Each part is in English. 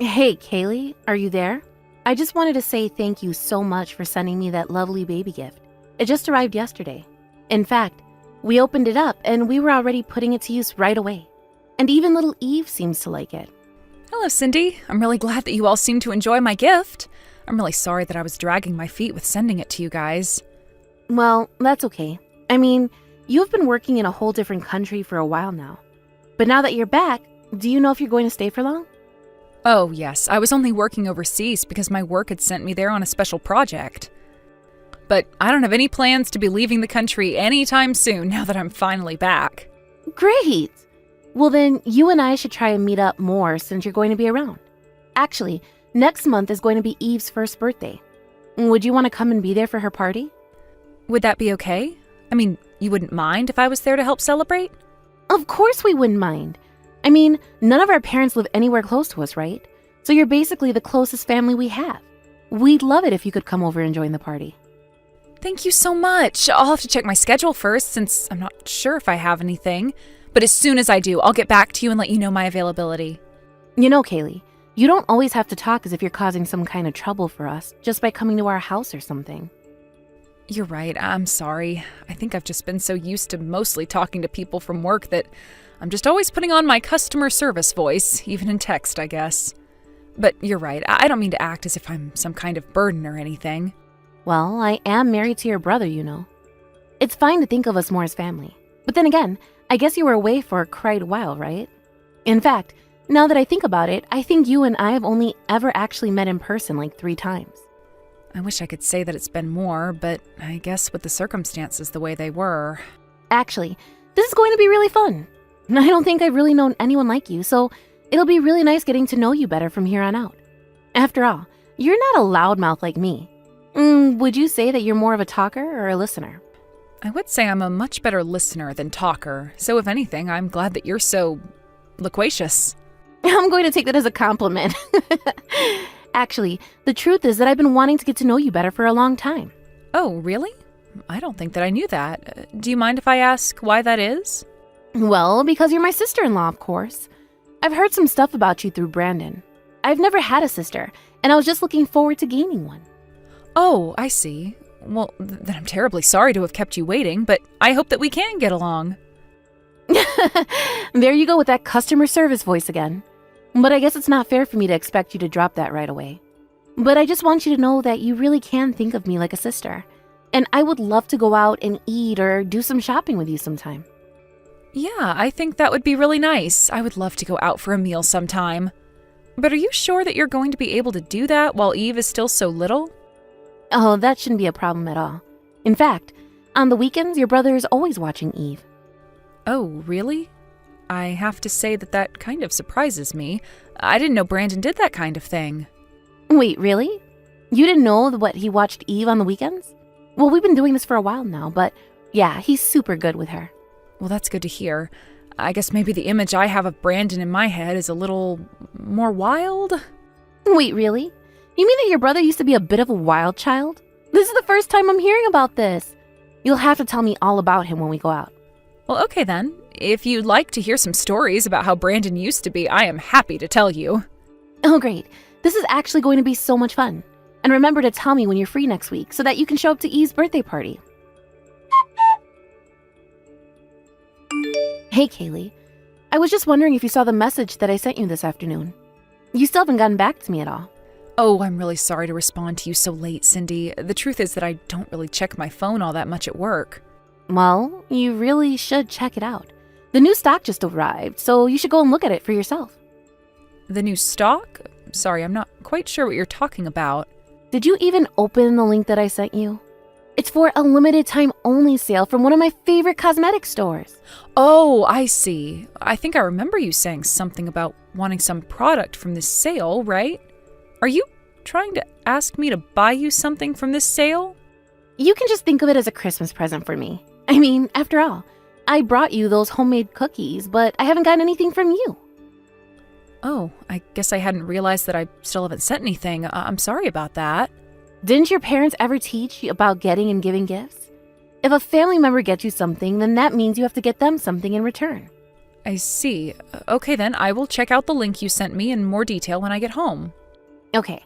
Hey, Kaylee, are you there? I just wanted to say thank you so much for sending me that lovely baby gift. It just arrived yesterday. In fact, we opened it up and we were already putting it to use right away. And even little Eve seems to like it. Hello, Cindy. I'm really glad that you all seem to enjoy my gift. I'm really sorry that I was dragging my feet with sending it to you guys. Well, that's okay. I mean, you've been working in a whole different country for a while now. But now that you're back, do you know if you're going to stay for long? Oh, yes. I was only working overseas because my work had sent me there on a special project. But I don't have any plans to be leaving the country anytime soon now that I'm finally back. Great! Well then, you and I should try and meet up more since you're going to be around. Actually, next month is going to be Eve's first birthday. Would you want to come and be there for her party? Would that be okay? I mean, you wouldn't mind if I was there to help celebrate? Of course we wouldn't mind. I mean, none of our parents live anywhere close to us, right? So you're basically the closest family we have. We'd love it if you could come over and join the party. Thank you so much. I'll have to check my schedule first since I'm not sure if I have anything. But as soon as I do, I'll get back to you and let you know my availability. You know, Kaylee, you don't always have to talk as if you're causing some kind of trouble for us just by coming to our house or something. You're right. I'm sorry. I think I've just been so used to mostly talking to people from work that I'm just always putting on my customer service voice, even in text, I guess. But you're right. I don't mean to act as if I'm some kind of burden or anything. Well, I am married to your brother, you know. It's fine to think of us more as family. But then again, I guess you were away for quite a while, right? In fact, now that I think about it, I think you and I have only ever actually met in person like 3 times. I wish I could say that it's been more, but I guess with the circumstances the way they were. Actually, this is going to be really fun. I don't think I've really known anyone like you, so it'll be really nice getting to know you better from here on out. After all, you're not a loudmouth like me. Would you say that you're more of a talker or a listener? I would say I'm a much better listener than talker, so if anything, I'm glad that you're so loquacious. I'm going to take that as a compliment. Actually, the truth is that I've been wanting to get to know you better for a long time. Oh, really? I don't think that I knew that. Do you mind if I ask why that is? Well, because you're my sister-in-law, of course. I've heard some stuff about you through Brandon. I've never had a sister, and I was just looking forward to gaining one. Oh, I see. Well, then I'm terribly sorry to have kept you waiting, but I hope that we can get along. There you go with that customer service voice again. But I guess it's not fair for me to expect you to drop that right away. But I just want you to know that you really can think of me like a sister. And I would love to go out and eat or do some shopping with you sometime. Yeah, I think that would be really nice. I would love to go out for a meal sometime. But are you sure that you're going to be able to do that while Eve is still so little? Oh, that shouldn't be a problem at all. In fact, on the weekends, your brother is always watching Eve. Oh, really? I have to say that kind of surprises me. I didn't know Brandon did that kind of thing. Wait, really? You didn't know what he watched Eve on the weekends? Well, we've been doing this for a while now, but yeah, he's super good with her. Well, that's good to hear. I guess maybe the image I have of Brandon in my head is a little more wild? Wait, really? You mean that your brother used to be a bit of a wild child? This is the first time I'm hearing about this. You'll have to tell me all about him when we go out. Well, okay then. If you'd like to hear some stories about how Brandon used to be, I am happy to tell you. Oh, great. This is actually going to be so much fun. And remember to tell me when you're free next week so that you can show up to Eve's birthday party. Hey, Kaylee. I was just wondering if you saw the message that I sent you this afternoon. You still haven't gotten back to me at all. Oh, I'm really sorry to respond to you so late, Cindy. The truth is that I don't really check my phone all that much at work. Well, you really should check it out. The new stock just arrived, so you should go and look at it for yourself. The new stock? Sorry, I'm not quite sure what you're talking about. Did you even open the link that I sent you? It's for a limited time only sale from one of my favorite cosmetic stores. Oh, I see. I think I remember you saying something about wanting some product from this sale, right? Are you trying to ask me to buy you something from this sale? You can just think of it as a Christmas present for me. I mean, after all, I brought you those homemade cookies, but I haven't gotten anything from you. Oh, I guess I hadn't realized that I still haven't sent anything. I'm sorry about that. Didn't your parents ever teach you about getting and giving gifts? If a family member gets you something, then that means you have to get them something in return. I see. Okay then, I will check out the link you sent me in more detail when I get home. Okay,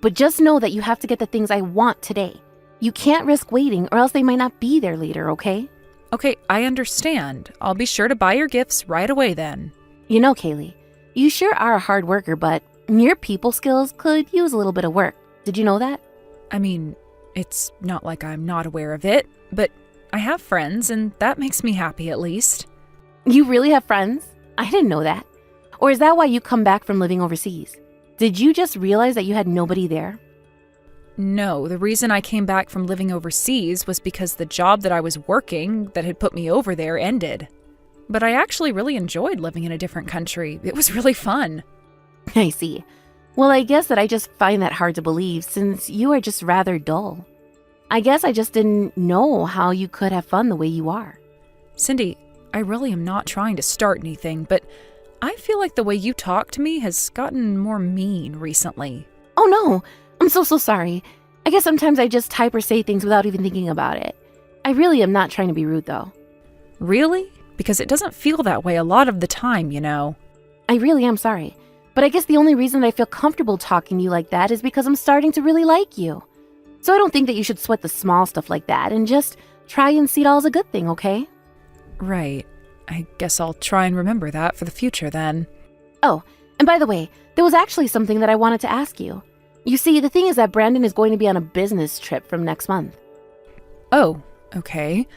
but just know that you have to get the things I want today. You can't risk waiting or else they might not be there later, okay? Okay, I understand. I'll be sure to buy your gifts right away then. You know, Kaylee, you sure are a hard worker, but your people skills could use a little bit of work. Did you know that? I mean, it's not like I'm not aware of it, but I have friends and that makes me happy at least. You really have friends? I didn't know that. Or is that why you come back from living overseas? Did you just realize that you had nobody there? No, the reason I came back from living overseas was because the job that I was working that had put me over there ended. But I actually really enjoyed living in a different country. It was really fun. I see. Well, I guess that I just find that hard to believe since you are just rather dull. I guess I just didn't know how you could have fun the way you are. Cindy, I really am not trying to start anything, but I feel like the way you talk to me has gotten more mean recently. Oh no, I'm so sorry. I guess sometimes I just type or say things without even thinking about it. I really am not trying to be rude though. Really? Because it doesn't feel that way a lot of the time, you know. I really am sorry. But I guess the only reason I feel comfortable talking to you like that is because I'm starting to really like you. So I don't think that you should sweat the small stuff like that and just try and see it all as a good thing, okay? Right. I guess I'll try and remember that for the future then. Oh, and by the way, there was actually something that I wanted to ask you. You see, the thing is that Brandon is going to be on a business trip from next month. Oh, okay.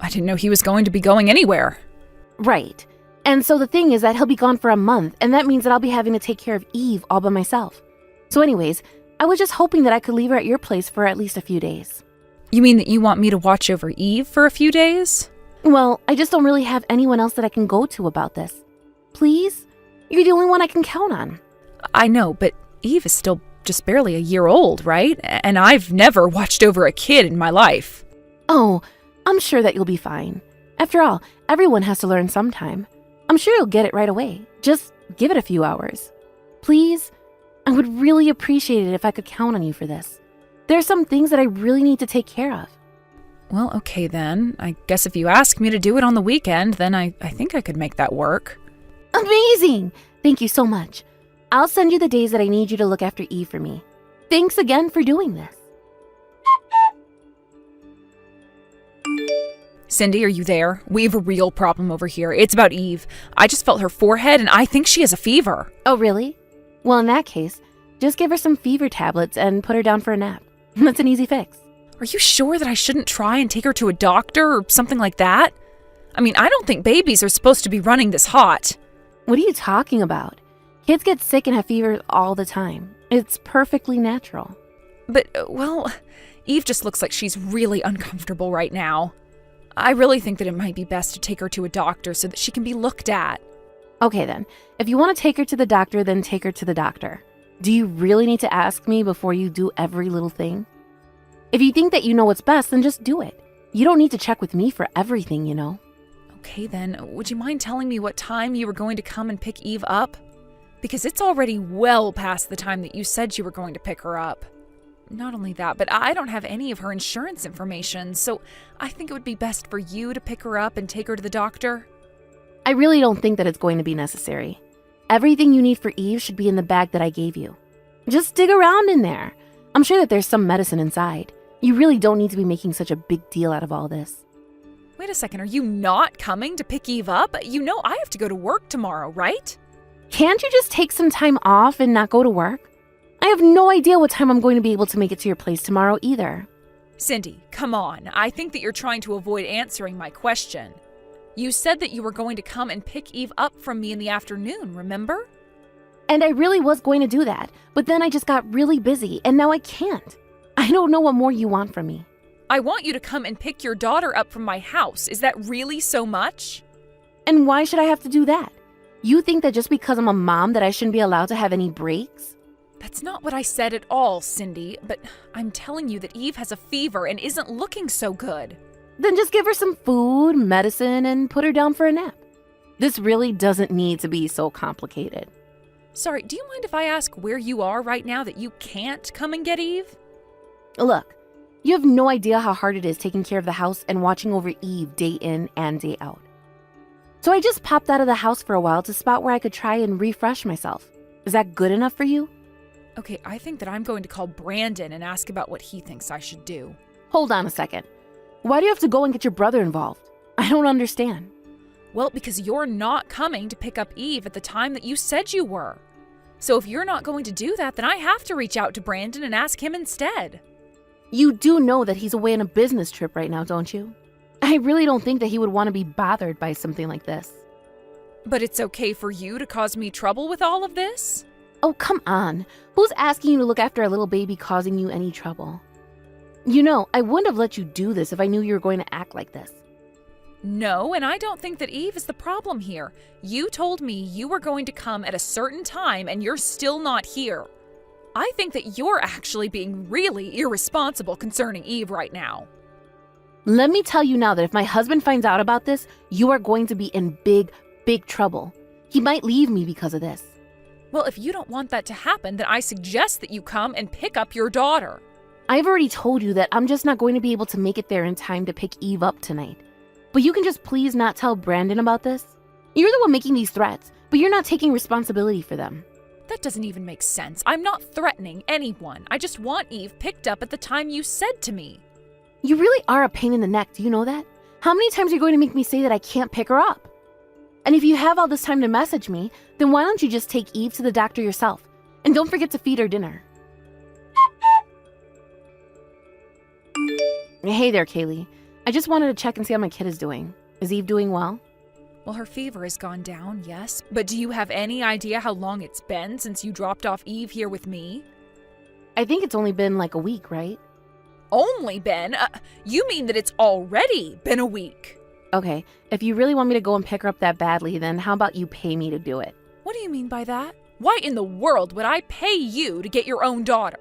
I didn't know he was going to be going anywhere. Right. And so the thing is that he'll be gone for a month, and that means that I'll be having to take care of Eve all by myself. So anyways, I was just hoping that I could leave her at your place for at least a few days. You mean that you want me to watch over Eve for a few days? Well, I just don't really have anyone else that I can go to about this. Please? You're the only one I can count on. I know, but Eve is still just barely a year old, right? And I've never watched over a kid in my life. Oh, I'm sure that you'll be fine. After all, everyone has to learn sometime. I'm sure you'll get it right away. Just give it a few hours. Please? I would really appreciate it if I could count on you for this. There are some things that I really need to take care of. Well, okay then. I guess if you ask me to do it on the weekend, then I think I could make that work. Amazing! Thank you so much. I'll send you the days that I need you to look after Eve for me. Thanks again for doing this. Cindy, are you there? We have a real problem over here. It's about Eve. I just felt her forehead and I think she has a fever. Oh, really? Well, in that case, just give her some fever tablets and put her down for a nap. That's an easy fix. Are you sure that I shouldn't try and take her to a doctor or something like that? I mean, I don't think babies are supposed to be running this hot. What are you talking about? Kids get sick and have fevers all the time. It's perfectly natural. But, well, Eve just looks like she's really uncomfortable right now. I really think that it might be best to take her to a doctor so that she can be looked at. Okay then, if you want to take her to the doctor, then take her to the doctor. Do you really need to ask me before you do every little thing? If you think that you know what's best, then just do it. You don't need to check with me for everything, you know. Okay then, would you mind telling me what time you were going to come and pick Eve up? Because it's already well past the time that you said you were going to pick her up. Not only that, but I don't have any of her insurance information, so I think it would be best for you to pick her up and take her to the doctor. I really don't think that it's going to be necessary. Everything you need for Eve should be in the bag that I gave you. Just dig around in there. I'm sure that there's some medicine inside. You really don't need to be making such a big deal out of all this. Wait a second, are you not coming to pick Eve up? You know I have to go to work tomorrow, right? Can't you just take some time off and not go to work? I have no idea what time I'm going to be able to make it to your place tomorrow either. Cindy, come on. I think that you're trying to avoid answering my question. You said that you were going to come and pick Eve up from me in the afternoon, remember? And I really was going to do that, but then I just got really busy and now I can't. I don't know what more you want from me. I want you to come and pick your daughter up from my house. Is that really so much? And why should I have to do that? You think that just because I'm a mom that I shouldn't be allowed to have any breaks? That's not what I said at all, Cindy, but I'm telling you that Eve has a fever and isn't looking so good. Then just give her some food, medicine, and put her down for a nap. This really doesn't need to be so complicated. Sorry, do you mind if I ask where you are right now that you can't come and get Eve? Look, you have no idea how hard it is taking care of the house and watching over Eve day in and day out. So I just popped out of the house for a while to spot where I could try and refresh myself. Is that good enough for you? Okay, I think that I'm going to call Brandon and ask about what he thinks I should do. Hold on a second. Why do you have to go and get your brother involved? I don't understand. Well, because you're not coming to pick up Eve at the time that you said you were. So if you're not going to do that, then I have to reach out to Brandon and ask him instead. You do know that he's away on a business trip right now, don't you? I really don't think that he would want to be bothered by something like this. But it's okay for you to cause me trouble with all of this? Oh, come on. Who's asking you to look after a little baby causing you any trouble? You know, I wouldn't have let you do this if I knew you were going to act like this. No, and I don't think that Eve is the problem here. You told me you were going to come at a certain time and you're still not here. I think that you're actually being really irresponsible concerning Eve right now. Let me tell you now that if my husband finds out about this, you are going to be in big trouble. He might leave me because of this. Well, if you don't want that to happen, then I suggest that you come and pick up your daughter. I've already told you that I'm just not going to be able to make it there in time to pick Eve up tonight. But you can just please not tell Brandon about this? You're the one making these threats, but you're not taking responsibility for them. That doesn't even make sense. I'm not threatening anyone. I just want Eve picked up at the time you said to me. You really are a pain in the neck, do you know that? How many times are you going to make me say that I can't pick her up? And if you have all this time to message me, then why don't you just take Eve to the doctor yourself? And don't forget to feed her dinner. Hey there, Kaylee. I just wanted to check and see how my kid is doing. Is Eve doing well? Well, her fever has gone down, yes. But do you have any idea how long it's been since you dropped off Eve here with me? I think it's only been like a week, right? Only been? You mean that it's already been a week? Okay, if you really want me to go and pick her up that badly, then how about you pay me to do it? What do you mean by that? Why in the world would I pay you to get your own daughter?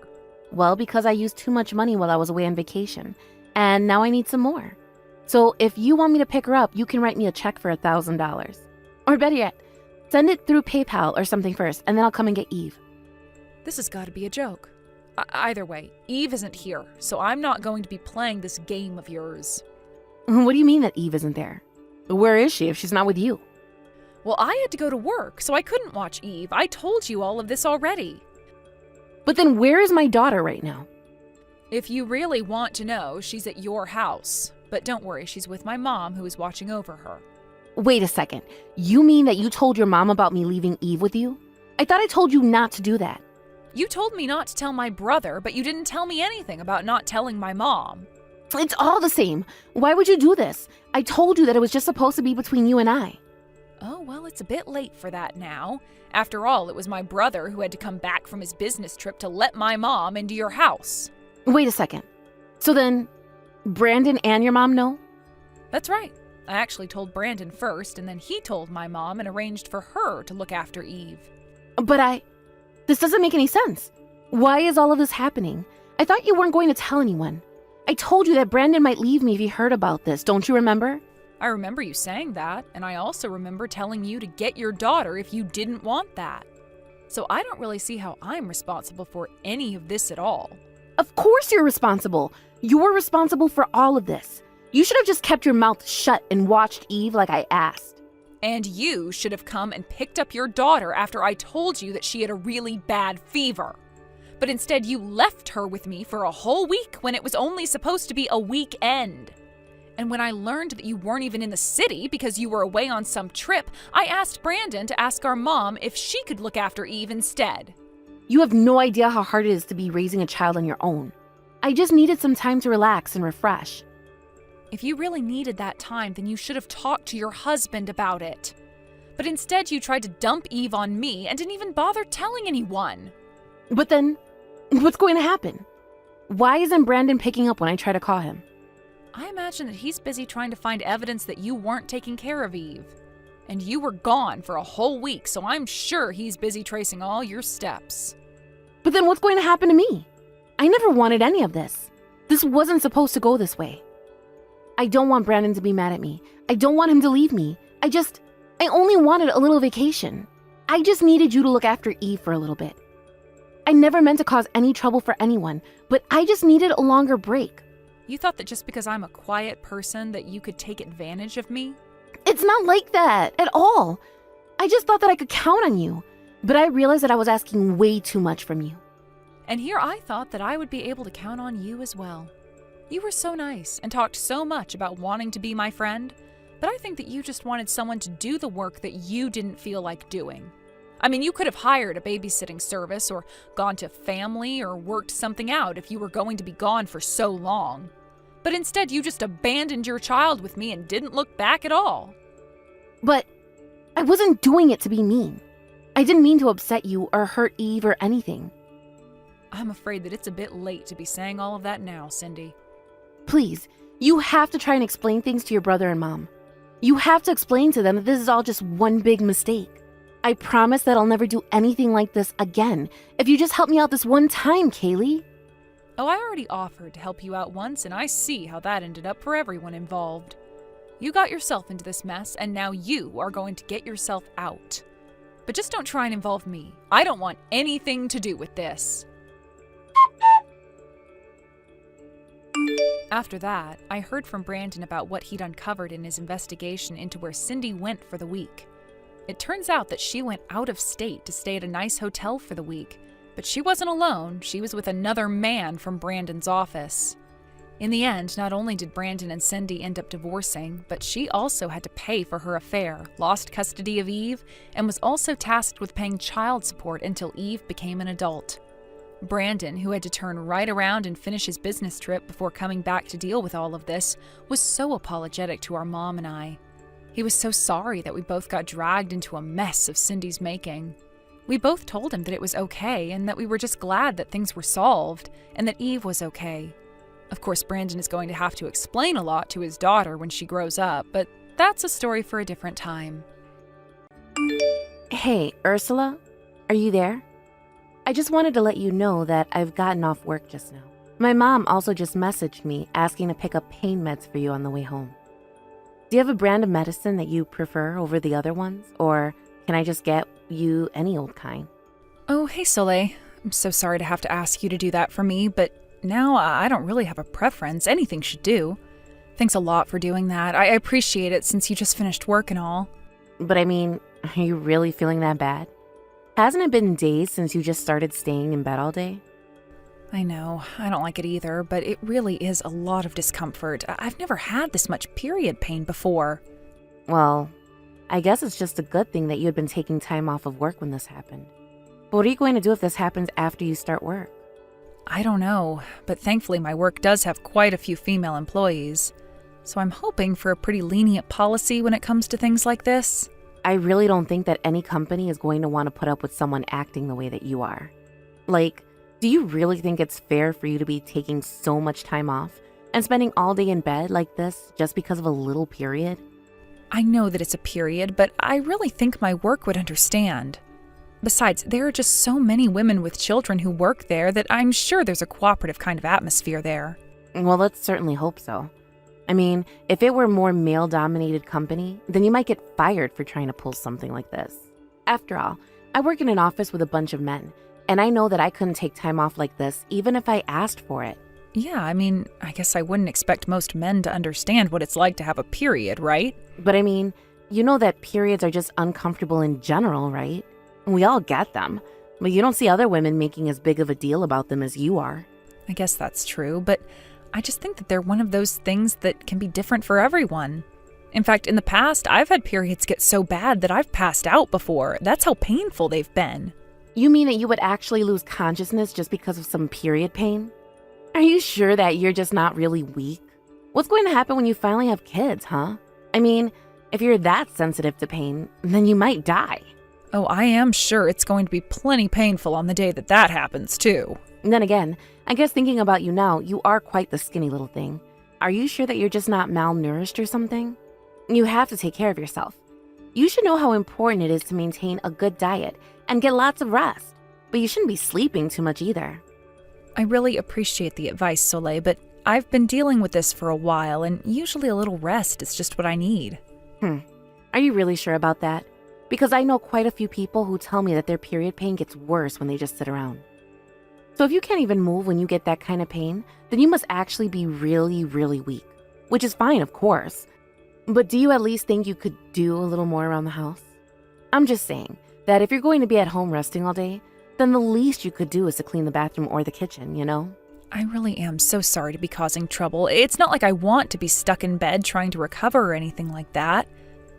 Well, because I used too much money while I was away on vacation, and now I need some more. So if you want me to pick her up, you can write me a check for $1,000. Or better yet, send it through PayPal or something first, and then I'll come and get Eve. This has got to be a joke. Either way, Eve isn't here, so I'm not going to be playing this game of yours. What do you mean that Eve isn't there? Where is she if she's not with you? Well, I had to go to work, so I couldn't watch Eve. I told you all of this already. But then where is my daughter right now? If you really want to know, she's at your house. But don't worry, she's with my mom, who is watching over her. Wait a second. You mean that you told your mom about me leaving Eve with you? I thought I told you not to do that. You told me not to tell my brother, but you didn't tell me anything about not telling my mom. It's all the same. Why would you do this? I told you that it was just supposed to be between you and I. Oh, well, it's a bit late for that now. After all, it was my brother who had to come back from his business trip to let my mom into your house. Wait a second. So then, Brandon and your mom know? That's right. I actually told Brandon first, and then he told my mom and arranged for her to look after Eve. But this doesn't make any sense. Why is all of this happening? I thought you weren't going to tell anyone. I told you that Brandon might leave me if he heard about this, don't you remember? I remember you saying that, and I also remember telling you to get your daughter if you didn't want that. So I don't really see how I'm responsible for any of this at all. Of course you're responsible. You're responsible for all of this. You should have just kept your mouth shut and watched Eve like I asked. And you should have come and picked up your daughter after I told you that she had a really bad fever. But instead you left her with me for a whole week when it was only supposed to be a weekend. And when I learned that you weren't even in the city because you were away on some trip, I asked Brandon to ask our mom if she could look after Eve instead. You have no idea how hard it is to be raising a child on your own. I just needed some time to relax and refresh. If you really needed that time, then you should have talked to your husband about it. But instead you tried to dump Eve on me and didn't even bother telling anyone. But then, what's going to happen? Why isn't Brandon picking up when I try to call him? I imagine that he's busy trying to find evidence that you weren't taking care of Eve. And you were gone for a whole week, so I'm sure he's busy tracing all your steps. But then what's going to happen to me? I never wanted any of this. This wasn't supposed to go this way. I don't want Brandon to be mad at me. I don't want him to leave me. I only wanted a little vacation. I just needed you to look after Eve for a little bit. I never meant to cause any trouble for anyone, but I just needed a longer break. You thought that just because I'm a quiet person that you could take advantage of me? It's not like that at all. I just thought that I could count on you, but I realized that I was asking way too much from you. And here I thought that I would be able to count on you as well. You were so nice and talked so much about wanting to be my friend, but I think that you just wanted someone to do the work that you didn't feel like doing. I mean, you could have hired a babysitting service or gone to family or worked something out if you were going to be gone for so long. But instead, you just abandoned your child with me and didn't look back at all. But I wasn't doing it to be mean. I didn't mean to upset you or hurt Eve or anything. I'm afraid that it's a bit late to be saying all of that now, Cindy. Please, you have to try and explain things to your brother and mom. You have to explain to them that this is all just one big mistake. I promise that I'll never do anything like this again if you just help me out this one time, Kaylee. Oh, I already offered to help you out once, and I see how that ended up for everyone involved. You got yourself into this mess, and now you are going to get yourself out. But just don't try and involve me. I don't want anything to do with this. After that, I heard from Brandon about what he'd uncovered in his investigation into where Cindy went for the week. It turns out that she went out of state to stay at a nice hotel for the week, but she wasn't alone. She was with another man from Brandon's office. In the end, not only did Brandon and Cindy end up divorcing, but she also had to pay for her affair, lost custody of Eve, and was also tasked with paying child support until Eve became an adult. Brandon, who had to turn right around and finish his business trip before coming back to deal with all of this, was so apologetic to our mom and I. He was so sorry that we both got dragged into a mess of Cindy's making. We both told him that it was okay and that we were just glad that things were solved and that Eve was okay. Of course, Brandon is going to have to explain a lot to his daughter when she grows up, but that's a story for a different time. Hey, Ursula, are you there? I just wanted to let you know that I've gotten off work just now. My mom also just messaged me asking to pick up pain meds for you on the way home. Do you have a brand of medicine that you prefer over the other ones, or can I just get you any old kind? Oh, hey Soleil. I'm so sorry to have to ask you to do that for me, but now I don't really have a preference. Anything should do. Thanks a lot for doing that. I appreciate it since you just finished work and all. But I mean, are you really feeling that bad? Hasn't it been days since you just started staying in bed all day? I know, I don't like it either, but it really is a lot of discomfort. I've never had this much period pain before. Well, I guess it's just a good thing that you had been taking time off of work when this happened. But what are you going to do if this happens after you start work? I don't know, but thankfully my work does have quite a few female employees. So I'm hoping for a pretty lenient policy when it comes to things like this. I really don't think that any company is going to want to put up with someone acting the way that you are. Like, do you really think it's fair for you to be taking so much time off and spending all day in bed like this just because of a little period? I know that it's a period, but I really think my work would understand. Besides, there are just so many women with children who work there that I'm sure there's a cooperative kind of atmosphere there. Well, let's certainly hope so. I mean, if it were a more male-dominated company, then you might get fired for trying to pull something like this. After all, I work in an office with a bunch of men, and I know that I couldn't take time off like this even if I asked for it. Yeah, I mean, I guess I wouldn't expect most men to understand what it's like to have a period, right? But I mean, you know that periods are just uncomfortable in general, right? We all get them, but you don't see other women making as big of a deal about them as you are. I guess that's true, but I just think that they're one of those things that can be different for everyone. In fact, in the past, I've had periods get so bad that I've passed out before. That's how painful they've been. You mean that you would actually lose consciousness just because of some period pain? Are you sure that you're just not really weak? What's going to happen when you finally have kids, huh? I mean, if you're that sensitive to pain, then you might die. Oh, I am sure it's going to be plenty painful on the day that that happens, too. And then again, I guess thinking about you now, you are quite the skinny little thing. Are you sure that you're just not malnourished or something? You have to take care of yourself. You should know how important it is to maintain a good diet and get lots of rest. But you shouldn't be sleeping too much either. I really appreciate the advice, Soleil, but I've been dealing with this for a while, and usually a little rest is just what I need. Are you really sure about that? Because I know quite a few people who tell me that their period pain gets worse when they just sit around. So if you can't even move when you get that kind of pain, then you must actually be really, really weak. Which is fine, of course. But do you at least think you could do a little more around the house? I'm just saying that if you're going to be at home resting all day, then the least you could do is to clean the bathroom or the kitchen, you know? I really am so sorry to be causing trouble. It's not like I want to be stuck in bed trying to recover or anything like that.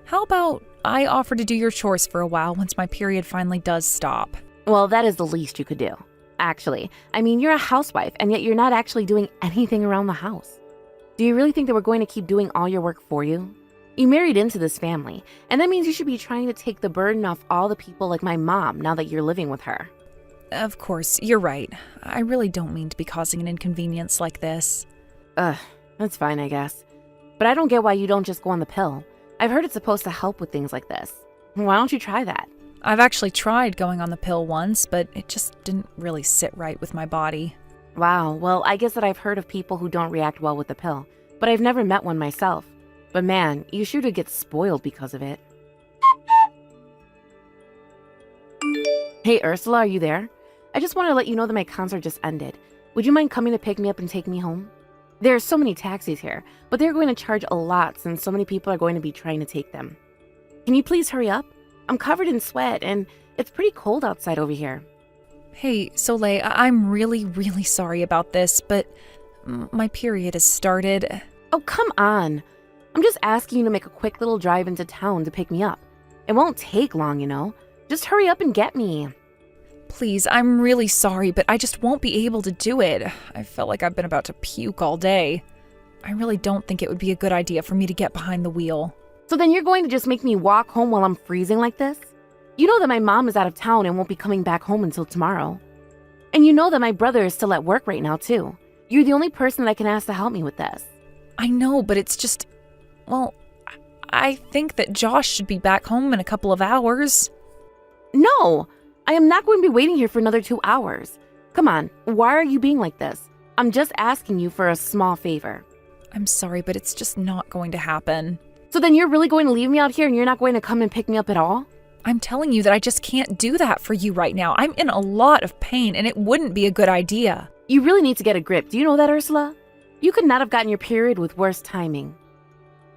How about I offer to do your chores for a while once my period finally does stop? Well, that is the least you could do. Actually, I mean, you're a housewife, and yet you're not actually doing anything around the house. Do you really think that we're going to keep doing all your work for you? You married into this family, and that means you should be trying to take the burden off all the people like my mom now that you're living with her. Of course, you're right. I really don't mean to be causing an inconvenience like this. That's fine, I guess. But I don't get why you don't just go on the pill. I've heard it's supposed to help with things like this. Why don't you try that? I've actually tried going on the pill once, but it just didn't really sit right with my body. Wow, well, I guess that I've heard of people who don't react well with the pill, but I've never met one myself. But man, you sure do get spoiled because of it. Hey, Ursula, are you there? I just want to let you know that my concert just ended. Would you mind coming to pick me up and take me home? There are so many taxis here, but they're going to charge a lot since so many people are going to be trying to take them. Can you please hurry up? I'm covered in sweat, and it's pretty cold outside over here. Hey, Soleil, I'm really, really sorry about this, but my period has started. Oh, come on. I'm just asking you to make a quick little drive into town to pick me up. It won't take long, you know. Just hurry up and get me. Please, I'm really sorry, but I just won't be able to do it. I felt like I've been about to puke all day. I really don't think it would be a good idea for me to get behind the wheel. So then you're going to just make me walk home while I'm freezing like this? You know that my mom is out of town and won't be coming back home until tomorrow. And you know that my brother is still at work right now, too. You're the only person that I can ask to help me with this. I know, but it's just... Well, I think that Josh should be back home in a couple of hours. No! I am not going to be waiting here for another 2 hours. Come on, why are you being like this? I'm just asking you for a small favor. I'm sorry, but it's just not going to happen. So then you're really going to leave me out here and you're not going to come and pick me up at all? I'm telling you that I just can't do that for you right now. I'm in a lot of pain and it wouldn't be a good idea. You really need to get a grip. Do you know that, Ursula? You could not have gotten your period with worse timing.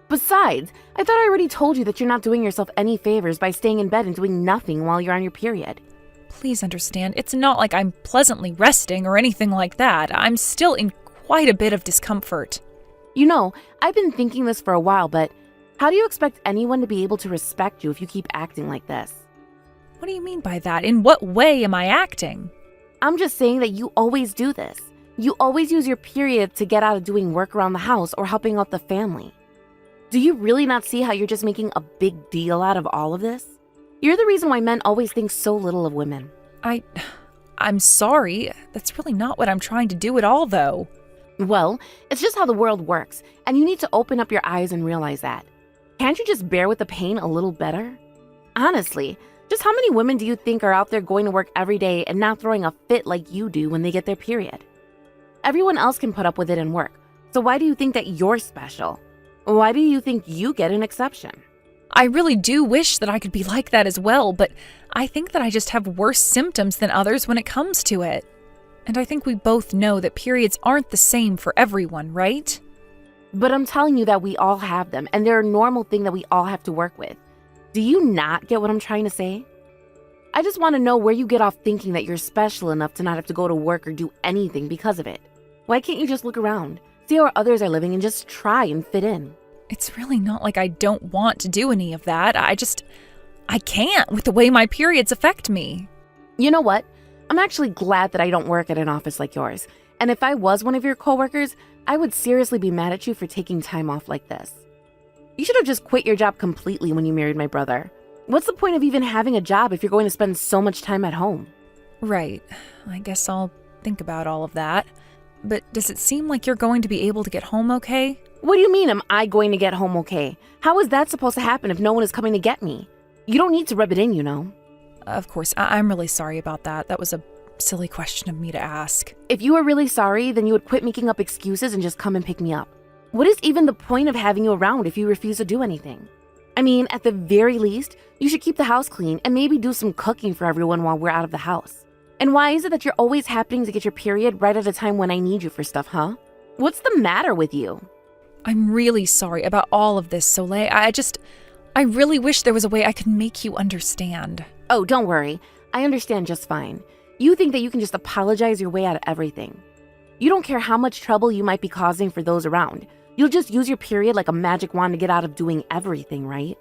Besides, I thought I already told you that you're not doing yourself any favors by staying in bed and doing nothing while you're on your period. Please understand, it's not like I'm pleasantly resting or anything like that. I'm still in quite a bit of discomfort. You know, I've been thinking this for a while, but how do you expect anyone to be able to respect you if you keep acting like this? What do you mean by that? In what way am I acting? I'm just saying that you always do this. You always use your period to get out of doing work around the house or helping out the family. Do you really not see how you're just making a big deal out of all of this? You're the reason why men always think so little of women. I'm sorry. That's really not what I'm trying to do at all, though. Well, it's just how the world works, and you need to open up your eyes and realize that. Can't you just bear with the pain a little better? Honestly, just how many women do you think are out there going to work every day and not throwing a fit like you do when they get their period? Everyone else can put up with it and work, so why do you think that you're special? Why do you think you get an exception? I really do wish that I could be like that as well, but I think that I just have worse symptoms than others when it comes to it. And I think we both know that periods aren't the same for everyone, right? But I'm telling you that we all have them, and they're a normal thing that we all have to work with. Do you not get what I'm trying to say? I just want to know where you get off thinking that you're special enough to not have to go to work or do anything because of it. Why can't you just look around, see how others are living, and just try and fit in? It's really not like I don't want to do any of that. I can't with the way my periods affect me. You know what? I'm actually glad that I don't work at an office like yours. And if I was one of your coworkers, I would seriously be mad at you for taking time off like this. You should have just quit your job completely when you married my brother. What's the point of even having a job if you're going to spend so much time at home? Right. I guess I'll think about all of that. But does it seem like you're going to be able to get home okay? What do you mean, am I going to get home okay? How is that supposed to happen if no one is coming to get me? You don't need to rub it in, you know. Of course, I'm really sorry about that. That was a silly question of me to ask. If you were really sorry, then you would quit making up excuses and just come and pick me up. What is even the point of having you around if you refuse to do anything? I mean, at the very least, you should keep the house clean and maybe do some cooking for everyone while we're out of the house. And why is it that you're always happening to get your period right at a time when I need you for stuff, huh? What's the matter with you? I'm really sorry about all of this, Soleil. I really wish there was a way I could make you understand. Oh, don't worry. I understand just fine. You think that you can just apologize your way out of everything. You don't care how much trouble you might be causing for those around. You'll just use your period like a magic wand to get out of doing everything, right?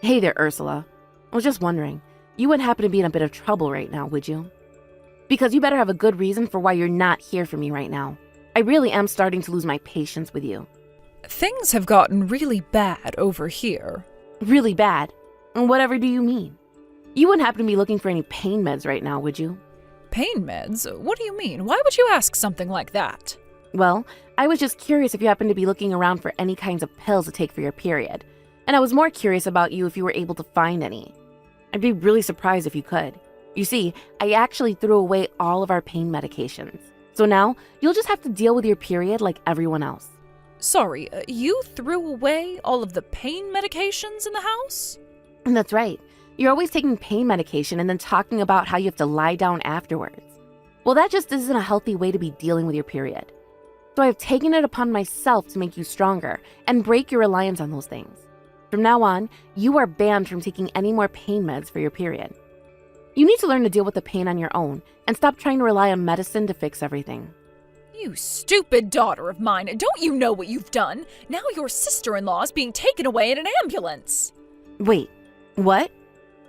Hey there, Ursula. I was just wondering, you wouldn't happen to be in a bit of trouble right now, would you? Because you better have a good reason for why you're not here for me right now. I really am starting to lose my patience with you. Things have gotten really bad over here. Really bad? And whatever do you mean? You wouldn't happen to be looking for any pain meds right now, would you? Pain meds? What do you mean? Why would you ask something like that? Well, I was just curious if you happen to be looking around for any kinds of pills to take for your period. And I was more curious about you if you were able to find any. I'd be really surprised if you could. You see, I actually threw away all of our pain medications. So now, you'll just have to deal with your period like everyone else. Sorry, you threw away all of the pain medications in the house? And that's right. You're always taking pain medication and then talking about how you have to lie down afterwards. Well, that just isn't a healthy way to be dealing with your period. So I've taken it upon myself to make you stronger and break your reliance on those things. From now on, you are banned from taking any more pain meds for your period. You need to learn to deal with the pain on your own and stop trying to rely on medicine to fix everything. You stupid daughter of mine, don't you know what you've done? Now your sister-in-law is being taken away in an ambulance. Wait, what?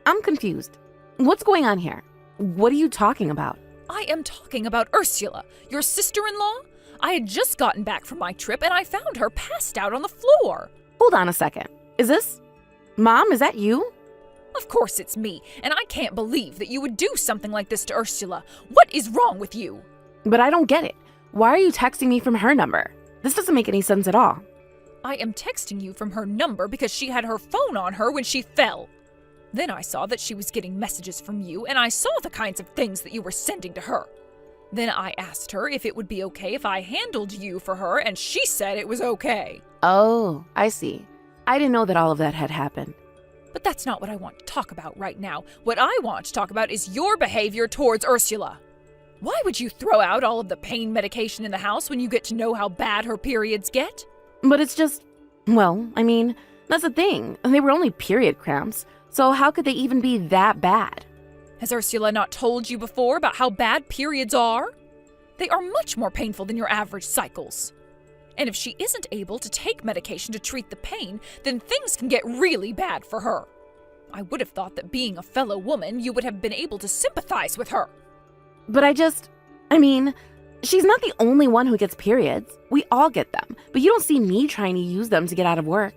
I'm confused. What's going on here? What are you talking about? I am talking about Ursula, your sister-in-law. I had just gotten back from my trip and I found her passed out on the floor. Hold on a second. Is this... Mom, is that you? Of course it's me, and I can't believe that you would do something like this to Ursula. What is wrong with you? But I don't get it. Why are you texting me from her number? This doesn't make any sense at all. I am texting you from her number because she had her phone on her when she fell. Then I saw that she was getting messages from you, and I saw the kinds of things that you were sending to her. Then I asked her if it would be okay if I handled you for her, and she said it was okay. Oh, I see. I didn't know that all of that had happened. But that's not what I want to talk about right now. What I want to talk about is your behavior towards Ursula. Why would you throw out all of the pain medication in the house when you get to know how bad her periods get? But it's just... Well, I mean, that's the thing. They were only period cramps, so how could they even be that bad? Has Ursula not told you before about how bad periods are? They are much more painful than your average cycles. And if she isn't able to take medication to treat the pain, then things can get really bad for her. I would have thought that being a fellow woman, you would have been able to sympathize with her. But I mean, she's not the only one who gets periods. We all get them, but you don't see me trying to use them to get out of work.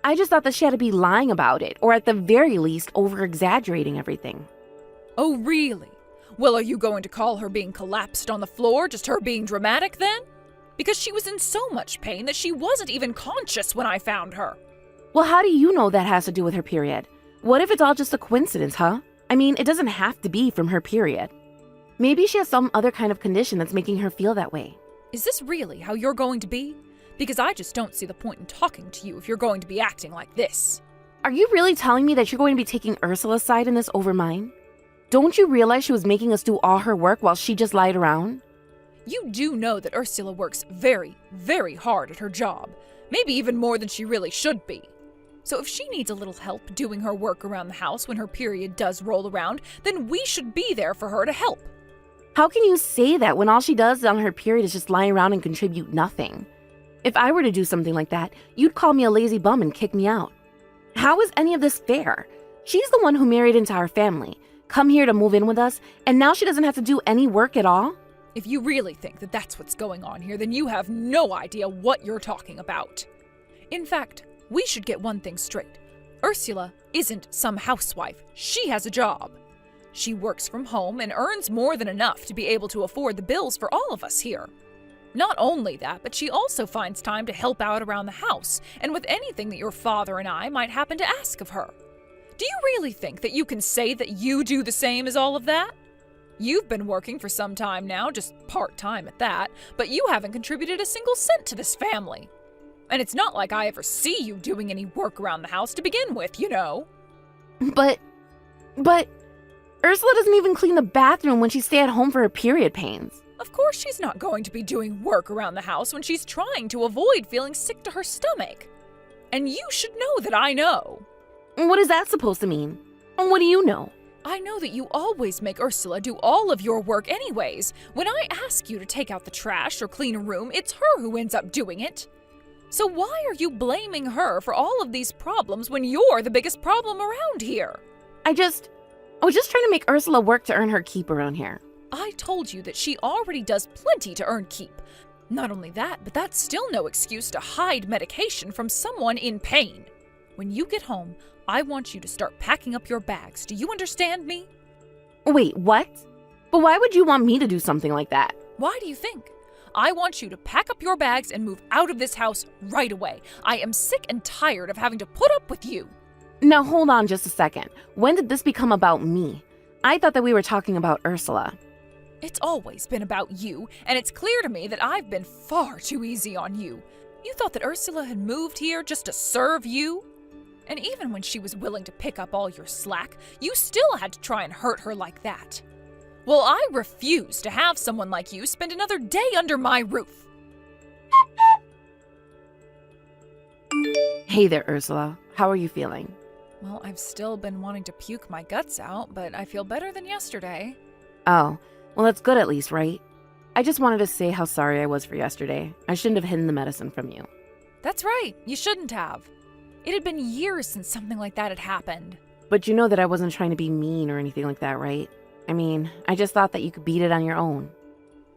I just thought that she had to be lying about it, or at the very least, over-exaggerating everything. Oh, really? Well, are you going to call her being collapsed on the floor just her being dramatic then? Because she was in so much pain that she wasn't even conscious when I found her. Well, how do you know that has to do with her period? What if it's all just a coincidence, huh? I mean, it doesn't have to be from her period. Maybe she has some other kind of condition that's making her feel that way. Is this really how you're going to be? Because I just don't see the point in talking to you if you're going to be acting like this. Are you really telling me that you're going to be taking Ursula's side in this over mine? Don't you realize she was making us do all her work while she just lied around? You do know that Ursula works very, very hard at her job. Maybe even more than she really should be. So if she needs a little help doing her work around the house when her period does roll around, then we should be there for her to help. How can you say that when all she does on her period is just lie around and contribute nothing? If I were to do something like that, you'd call me a lazy bum and kick me out. How is any of this fair? She's the one who married into our family, come here to move in with us, and now she doesn't have to do any work at all? If you really think that that's what's going on here, then you have no idea what you're talking about. In fact, we should get one thing straight. Ursula isn't some housewife. She has a job. She works from home and earns more than enough to be able to afford the bills for all of us here. Not only that, but she also finds time to help out around the house and with anything that your father and I might happen to ask of her. Do you really think that you can say that you do the same as all of that? You've been working for some time now, just part-time at that, but you haven't contributed a single cent to this family. And it's not like I ever see you doing any work around the house to begin with, you know. But Ursula doesn't even clean the bathroom when she stays at home for her period pains. Of course she's not going to be doing work around the house when she's trying to avoid feeling sick to her stomach. And you should know that I know. What is that supposed to mean? And what do you know? I know that you always make Ursula do all of your work anyways. When I ask you to take out the trash or clean a room, it's her who ends up doing it. So why are you blaming her for all of these problems when you're the biggest problem around here? I was just trying to make Ursula work to earn her keep around here. I told you that she already does plenty to earn keep. Not only that, but that's still no excuse to hide medication from someone in pain. When you get home, I want you to start packing up your bags. Do you understand me? Wait, what? But why would you want me to do something like that? Why do you think? I want you to pack up your bags and move out of this house right away. I am sick and tired of having to put up with you. Now hold on just a second. When did this become about me? I thought that we were talking about Ursula. It's always been about you, and it's clear to me that I've been far too easy on you. You thought that Ursula had moved here just to serve you? And even when she was willing to pick up all your slack, you still had to try and hurt her like that. Well, I refuse to have someone like you spend another day under my roof. Hey there, Ursula. How are you feeling? Well, I've still been wanting to puke my guts out, but I feel better than yesterday. Oh, well, that's good at least, right? I just wanted to say how sorry I was for yesterday. I shouldn't have hidden the medicine from you. That's right, you shouldn't have. It had been years since something like that had happened. But you know that I wasn't trying to be mean or anything like that, right? I mean, I just thought that you could beat it on your own.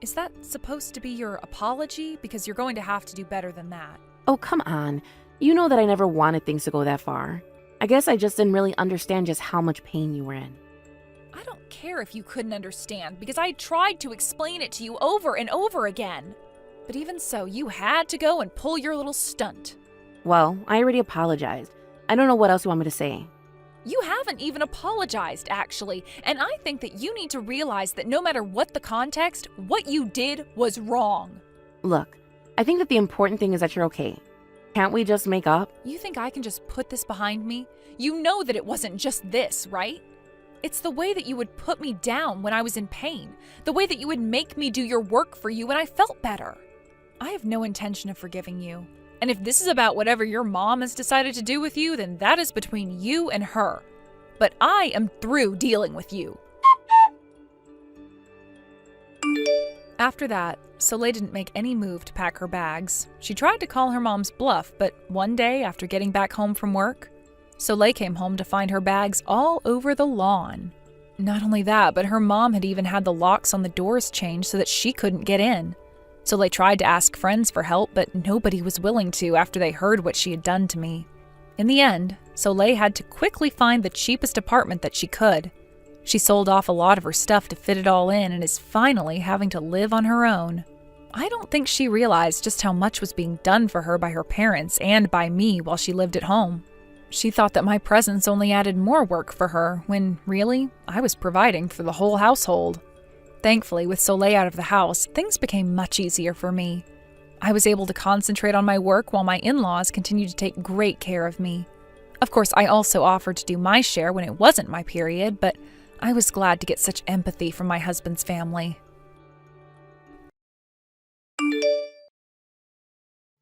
Is that supposed to be your apology? Because you're going to have to do better than that. Oh, come on. You know that I never wanted things to go that far. I guess I just didn't really understand just how much pain you were in. I don't care if you couldn't understand, because I tried to explain it to you over and over again. But even so, you had to go and pull your little stunt. Well, I already apologized. I don't know what else you want me to say. You haven't even apologized, actually, and I think that you need to realize that no matter what the context, what you did was wrong. Look, I think that the important thing is that you're okay. Can't we just make up? You think I can just put this behind me? You know that it wasn't just this, right? It's the way that you would put me down when I was in pain, the way that you would make me do your work for you when I felt better. I have no intention of forgiving you. And if this is about whatever your mom has decided to do with you, then that is between you and her. But I am through dealing with you. After that, Soleil didn't make any move to pack her bags. She tried to call her mom's bluff, but one day after getting back home from work, Soleil came home to find her bags all over the lawn. Not only that, but her mom had even had the locks on the doors changed so that she couldn't get in. Soleil tried to ask friends for help, but nobody was willing to after they heard what she had done to me. In the end, Soleil had to quickly find the cheapest apartment that she could. She sold off a lot of her stuff to fit it all in and is finally having to live on her own. I don't think she realized just how much was being done for her by her parents and by me while she lived at home. She thought that my presence only added more work for her, when really, I was providing for the whole household. Thankfully, with Soleil out of the house, things became much easier for me. I was able to concentrate on my work while my in-laws continued to take great care of me. Of course, I also offered to do my share when it wasn't my period, but I was glad to get such empathy from my husband's family.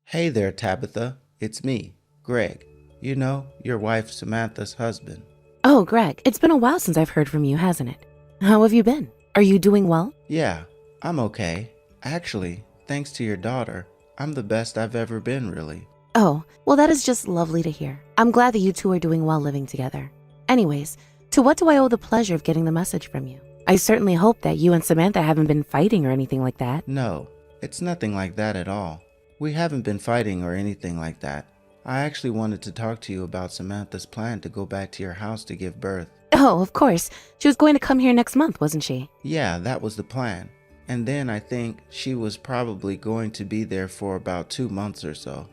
Hey there, Tabitha. It's me, Greg. You know, your wife Samantha's husband. Oh, Greg, it's been a while since I've heard from you, hasn't it? How have you been? Are you doing well? Yeah, I'm okay. Actually, thanks to your daughter, I'm the best I've ever been, really. Oh, well, that is just lovely to hear. I'm glad that you two are doing well living together. Anyways, to what do I owe the pleasure of getting the message from you? I certainly hope that you and Samantha haven't been fighting or anything like that. No, it's nothing like that at all. We haven't been fighting or anything like that. I actually wanted to talk to you about Samantha's plan to go back to your house to give birth. Oh, of course. She was going to come here next month, wasn't she? Yeah, that was the plan. And then I think she was probably going to be there for about 2 months or so.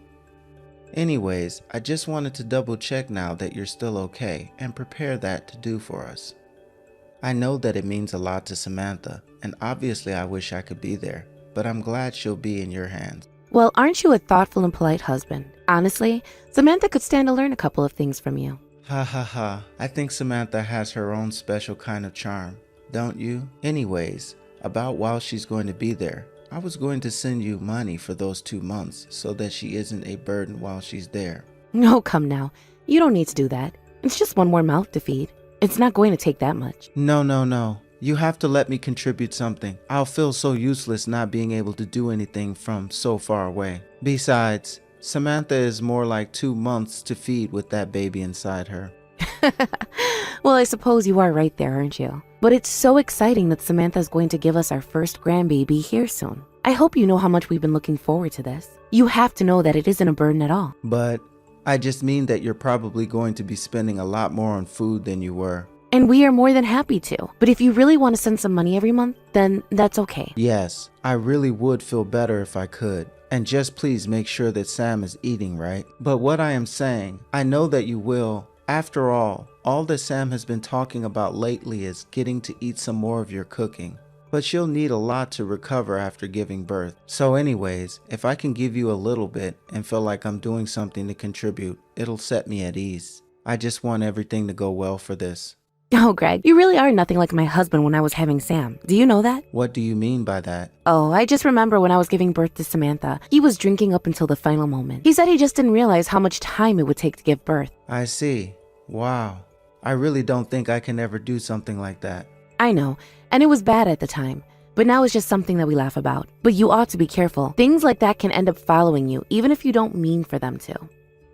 Anyways, I just wanted to double check now that you're still okay and prepare that to do for us. I know that it means a lot to Samantha, and obviously I wish I could be there, but I'm glad she'll be in your hands. Well, aren't you a thoughtful and polite husband? Honestly, Samantha could stand to learn a couple of things from you. Ha ha ha, I think Samantha has her own special kind of charm, don't you? Anyways, about while she's going to be there. I was going to send you money for those 2 months so that she isn't a burden while she's there. No, come now. You don't need to do that. It's just one more mouth to feed. It's not going to take that much. No. You have to let me contribute something. I'll feel so useless not being able to do anything from so far away. Besides, Samantha is more like 2 months to feed with that baby inside her. Well, I suppose you are right there, aren't you? But it's so exciting that Samantha's going to give us our first grandbaby here soon. I hope you know how much we've been looking forward to this. You have to know that it isn't a burden at all. But I just mean that you're probably going to be spending a lot more on food than you were. And we are more than happy to. But if you really want to send some money every month, then that's okay. Yes, I really would feel better if I could. And just please make sure that Sam is eating right. But what I am saying, I know that you will. After all that Sam has been talking about lately is getting to eat some more of your cooking. But she'll need a lot to recover after giving birth. So anyways, if I can give you a little bit and feel like I'm doing something to contribute, it'll set me at ease. I just want everything to go well for this. Oh, Greg, you really are nothing like my husband when I was having Sam. Do you know that? What do you mean by that? Oh, I just remember when I was giving birth to Samantha, he was drinking up until the final moment. He said he just didn't realize how much time it would take to give birth. I see. Wow. I really don't think I can ever do something like that. I know, and it was bad at the time. But now it's just something that we laugh about. But you ought to be careful. Things like that can end up following you, even if you don't mean for them to.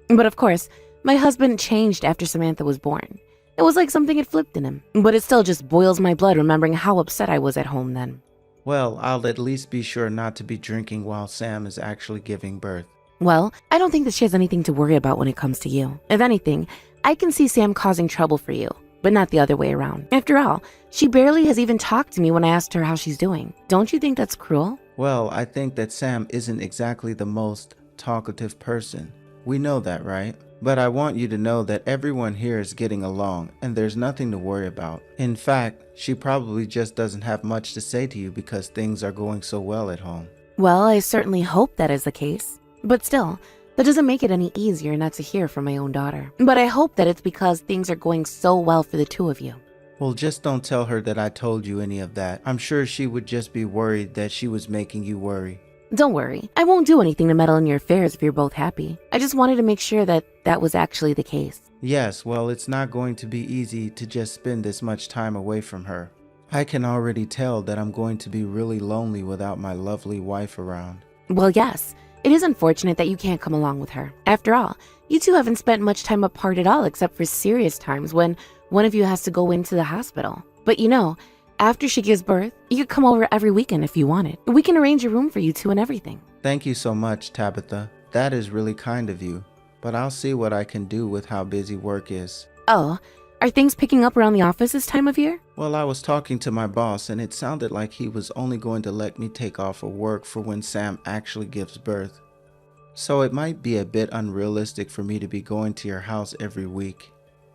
But of course, my husband changed after Samantha was born. It was like something had flipped in him. But it still just boils my blood remembering how upset I was at home then. Well, I'll at least be sure not to be drinking while Sam is actually giving birth. Well, I don't think that she has anything to worry about when it comes to you. If anything, I can see Sam causing trouble for you, but not the other way around. After all, she barely has even talked to me when I asked her how she's doing. Don't you think that's cruel? Well, I think that Sam isn't exactly the most talkative person. We know that, right? But I want you to know that everyone here is getting along and there's nothing to worry about. In fact, she probably just doesn't have much to say to you because things are going so well at home. Well, I certainly hope that is the case. But still, that doesn't make it any easier not to hear from my own daughter. But I hope that it's because things are going so well for the two of you. Well, just don't tell her that I told you any of that. I'm sure she would just be worried that she was making you worry. Don't worry, I won't do anything to meddle in your affairs if you're both happy. I just wanted to make sure that that was actually the case. Yes, well, it's not going to be easy to just spend this much time away from her. I can already tell that I'm going to be really lonely without my lovely wife around. Well, yes, it is unfortunate that you can't come along with her. After all, you two haven't spent much time apart at all except for serious times when one of you has to go into the hospital. But you know, after she gives birth, you could come over every weekend if you wanted. We can arrange a room for you two and everything. Thank you so much, Tabitha. That is really kind of you. But I'll see what I can do with how busy work is. Oh, are things picking up around the office this time of year? Well, I was talking to my boss and it sounded like he was only going to let me take off of work for when Sam actually gives birth. So it might be a bit unrealistic for me to be going to your house every week.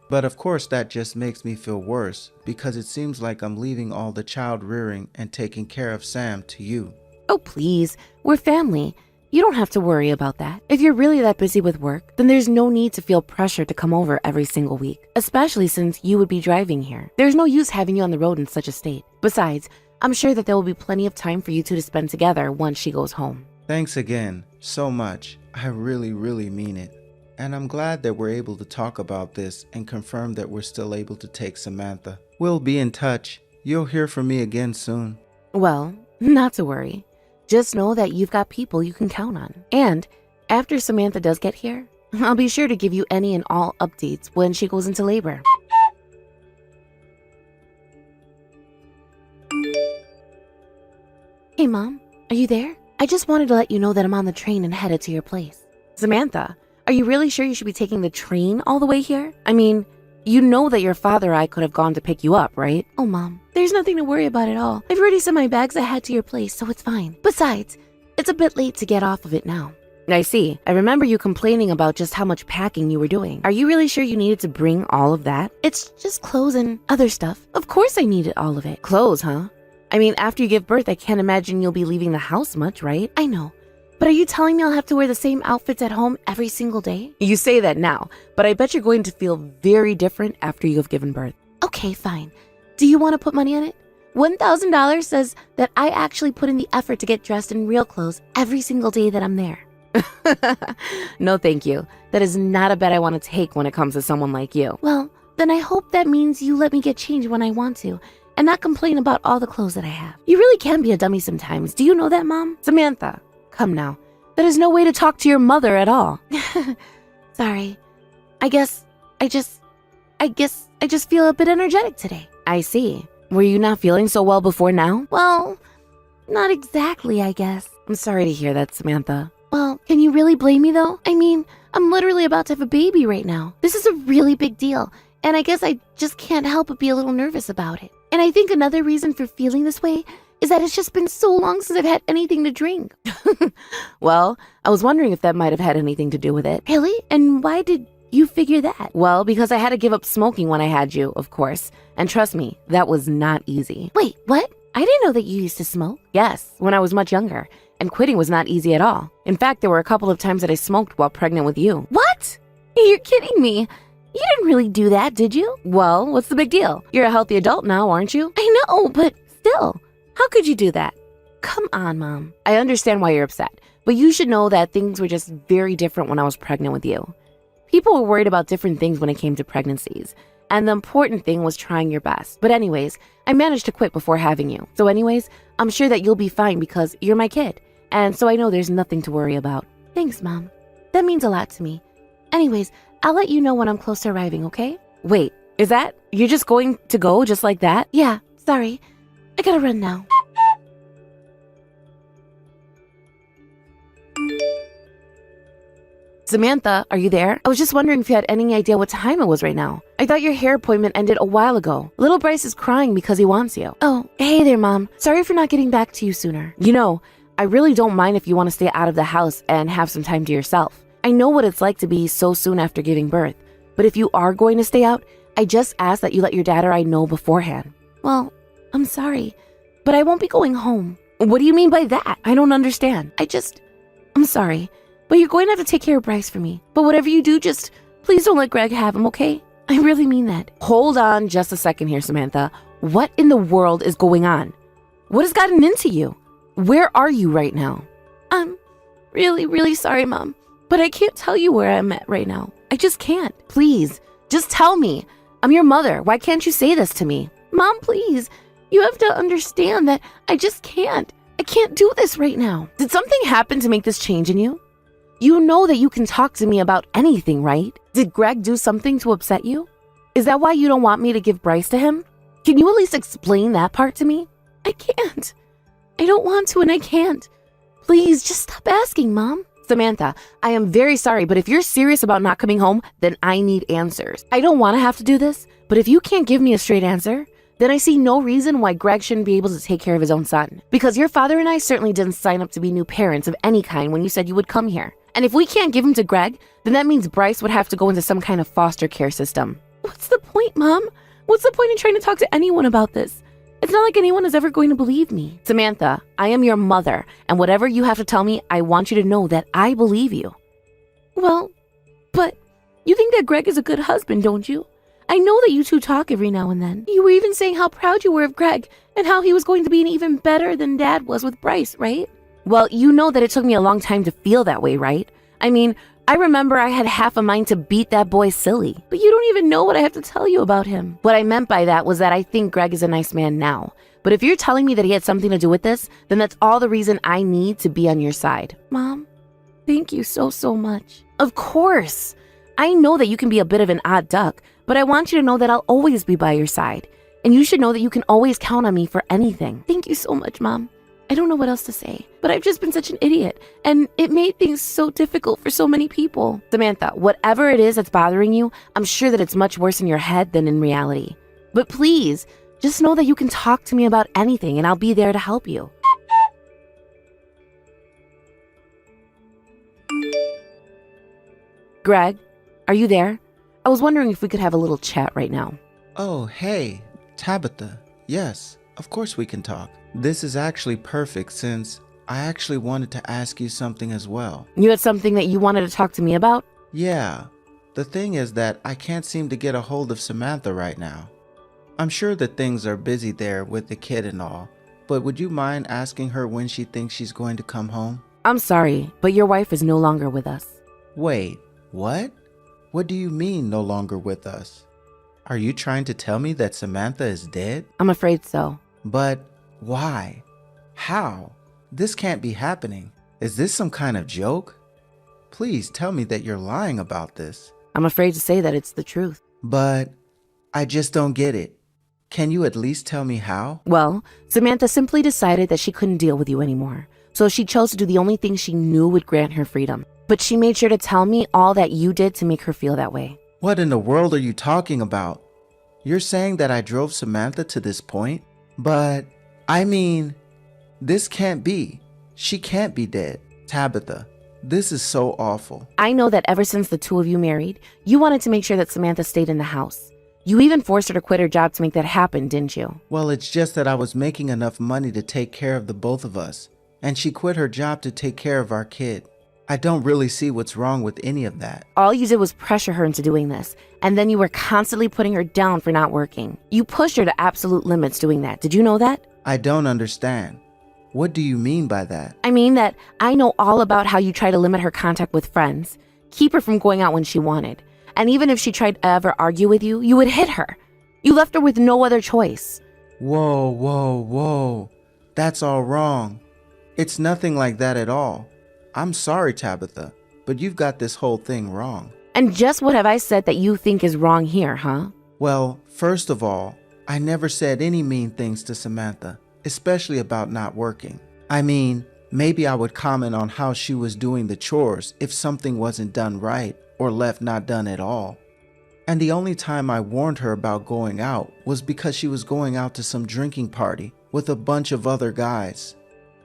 But of course that just makes me feel worse because it seems like I'm leaving all the child rearing and taking care of Sam to you. Oh, please. We're family. You don't have to worry about that. If you're really that busy with work, then there's no need to feel pressure to come over every single week, especially since you would be driving here. There's no use having you on the road in such a state. Besides, I'm sure that there will be plenty of time for you two to spend together once she goes home. Thanks again so much. I really mean it. And I'm glad that we're able to talk about this and confirm that we're still able to take Samantha. We'll be in touch. You'll hear from me again soon. Well, not to worry. Just know that you've got people you can count on. And after Samantha does get here, I'll be sure to give you any and all updates when she goes into labor. Hey, Mom, are you there? I just wanted to let you know that I'm on the train and headed to your place. Samantha, are you really sure you should be taking the train all the way here? I mean, you know that your father or I could have gone to pick you up, right? Oh, Mom, there's nothing to worry about at all. I've already sent my bags ahead to your place, so it's fine. Besides, it's a bit late to get off of it now. I see. I remember you complaining about just how much packing you were doing. Are you really sure you needed to bring all of that? It's just clothes and other stuff. Of course I needed all of it. Clothes, huh? I mean, after you give birth, I can't imagine you'll be leaving the house much, right? I know. But are you telling me I'll have to wear the same outfits at home every single day? You say that now, but I bet you're going to feel very different after you have given birth. Okay, fine. Do you want to put money on it? $1,000 says that I actually put in the effort to get dressed in real clothes every single day that I'm there. No, thank you. That is not a bet I want to take when it comes to someone like you. Well, then I hope that means you let me get changed when I want to and not complain about all the clothes that I have. You really can be a dummy sometimes. Do you know that, Mom? Samantha, come now. That is no way to talk to your mother at all. Sorry. I guess I just feel a bit energetic today. I see. Were you not feeling so well before now? Well, not exactly, I guess. I'm sorry to hear that, Samantha. Well, can you really blame me though? I mean, I'm literally about to have a baby right now. This is a really big deal, and I guess I just can't help but be a little nervous about it. And I think another reason for feeling this way is that it's just been so long since I've had anything to drink. Well, I was wondering if that might have had anything to do with it. Really? And why did you figure that? Well, because I had to give up smoking when I had you, of course. And trust me, that was not easy. Wait, what? I didn't know that you used to smoke. Yes, when I was much younger. And quitting was not easy at all. In fact, there were a couple of times that I smoked while pregnant with you. What? You're kidding me. You didn't really do that, did you? Well, what's the big deal? You're a healthy adult now, aren't you? I know, but still, how could you do that? Come on, Mom. I understand why you're upset, but you should know that things were just very different when I was pregnant with you. People were worried about different things when it came to pregnancies, and the important thing was trying your best. But anyways, I managed to quit before having you. So anyways, I'm sure that you'll be fine because you're my kid. And so I know there's nothing to worry about. Thanks, Mom. That means a lot to me. Anyways, I'll let you know when I'm close to arriving, okay? Wait, is that? You're just going to go just like that? Yeah, sorry. I gotta run now. Samantha, are you there? I was just wondering if you had any idea what time it was right now. I thought your hair appointment ended a while ago. Little Bryce is crying because he wants you. Oh, hey there, Mom. Sorry for not getting back to you sooner. You know, I really don't mind if you want to stay out of the house and have some time to yourself. I know what it's like to be so soon after giving birth. But if you are going to stay out, I just ask that you let your dad or I know beforehand. Well, I'm sorry, but I won't be going home. What do you mean by that? I don't understand. I'm sorry. But you're going to have to take care of Bryce for me. But whatever you do, just please don't let Greg have him, okay? I really mean that. Hold on just a second here, Samantha. What in the world is going on? What has gotten into you? Where are you right now? I'm really, really sorry, Mom. But I can't tell you where I'm at right now. I just can't. Please, just tell me. I'm your mother. Why can't you say this to me? Mom, please. You have to understand that I just can't. I can't do this right now. Did something happen to make this change in you? You know that you can talk to me about anything, right? Did Greg do something to upset you? Is that why you don't want me to give Bryce to him? Can you at least explain that part to me? I can't. I don't want to and I can't. Please, just stop asking, Mom. Samantha, I am very sorry, but if you're serious about not coming home, then I need answers. I don't want to have to do this, but if you can't give me a straight answer, then I see no reason why Greg shouldn't be able to take care of his own son. Because your father and I certainly didn't sign up to be new parents of any kind when you said you would come here. And if we can't give him to Greg, then that means Bryce would have to go into some kind of foster care system. What's the point, Mom? What's the point in trying to talk to anyone about this? It's not like anyone is ever going to believe me. Samantha, I am your mother, and whatever you have to tell me, I want you to know that I believe you. Well, but you think that Greg is a good husband, don't you? I know that you two talk every now and then. You were even saying how proud you were of Greg and how he was going to be even better than Dad was with Bryce, right? Well, you know that it took me a long time to feel that way, right? I mean, I remember I had half a mind to beat that boy silly, but you don't even know what I have to tell you about him. What I meant by that was that I think Greg is a nice man now. But if you're telling me that he had something to do with this, then that's all the reason I need to be on your side. Mom, thank you so much. Of course. I know that you can be a bit of an odd duck, but I want you to know that I'll always be by your side. And you should know that you can always count on me for anything. Thank you so much, Mom. I don't know what else to say, but I've just been such an idiot, and it made things so difficult for so many people. Samantha, whatever it is that's bothering you, I'm sure that it's much worse in your head than in reality. But please, just know that you can talk to me about anything, and I'll be there to help you. Greg, are you there? I was wondering if we could have a little chat right now. Oh, hey, Tabitha. Yes, of course we can talk. This is actually perfect since I actually wanted to ask you something as well. You had something that you wanted to talk to me about? Yeah. The thing is that I can't seem to get a hold of Samantha right now. I'm sure that things are busy there with the kid and all, but would you mind asking her when she thinks she's going to come home? I'm sorry, but your wife is no longer with us. Wait, what? What do you mean no longer with us? Are you trying to tell me that Samantha is dead? I'm afraid so. But why? How? This can't be happening. Is this some kind of joke? Please tell me that you're lying about this. I'm afraid to say that it's the truth. But I just don't get it. Can you at least tell me how? Well, Samantha simply decided that she couldn't deal with you anymore. So she chose to do the only thing she knew would grant her freedom. But she made sure to tell me all that you did to make her feel that way. What in the world are you talking about? You're saying that I drove Samantha to this point? But, I mean, this can't be. She can't be dead. Tabitha, this is so awful. I know that ever since the two of you married, you wanted to make sure that Samantha stayed in the house. You even forced her to quit her job to make that happen, didn't you? Well, it's just that I was making enough money to take care of the both of us, and she quit her job to take care of our kid. I don't really see what's wrong with any of that. All you did was pressure her into doing this, and then you were constantly putting her down for not working. You pushed her to absolute limits doing that. Did you know that? I don't understand. What do you mean by that? I mean that I know all about how you try to limit her contact with friends, keep her from going out when she wanted, and even if she tried to ever argue with you, you would hit her. You left her with no other choice. Whoa, whoa, whoa. That's all wrong. It's nothing like that at all. I'm sorry, Tabitha, but you've got this whole thing wrong. And just what have I said that you think is wrong here, huh? Well, first of all, I never said any mean things to Samantha, especially about not working. I mean, maybe I would comment on how she was doing the chores if something wasn't done right or left not done at all. And the only time I warned her about going out was because she was going out to some drinking party with a bunch of other guys.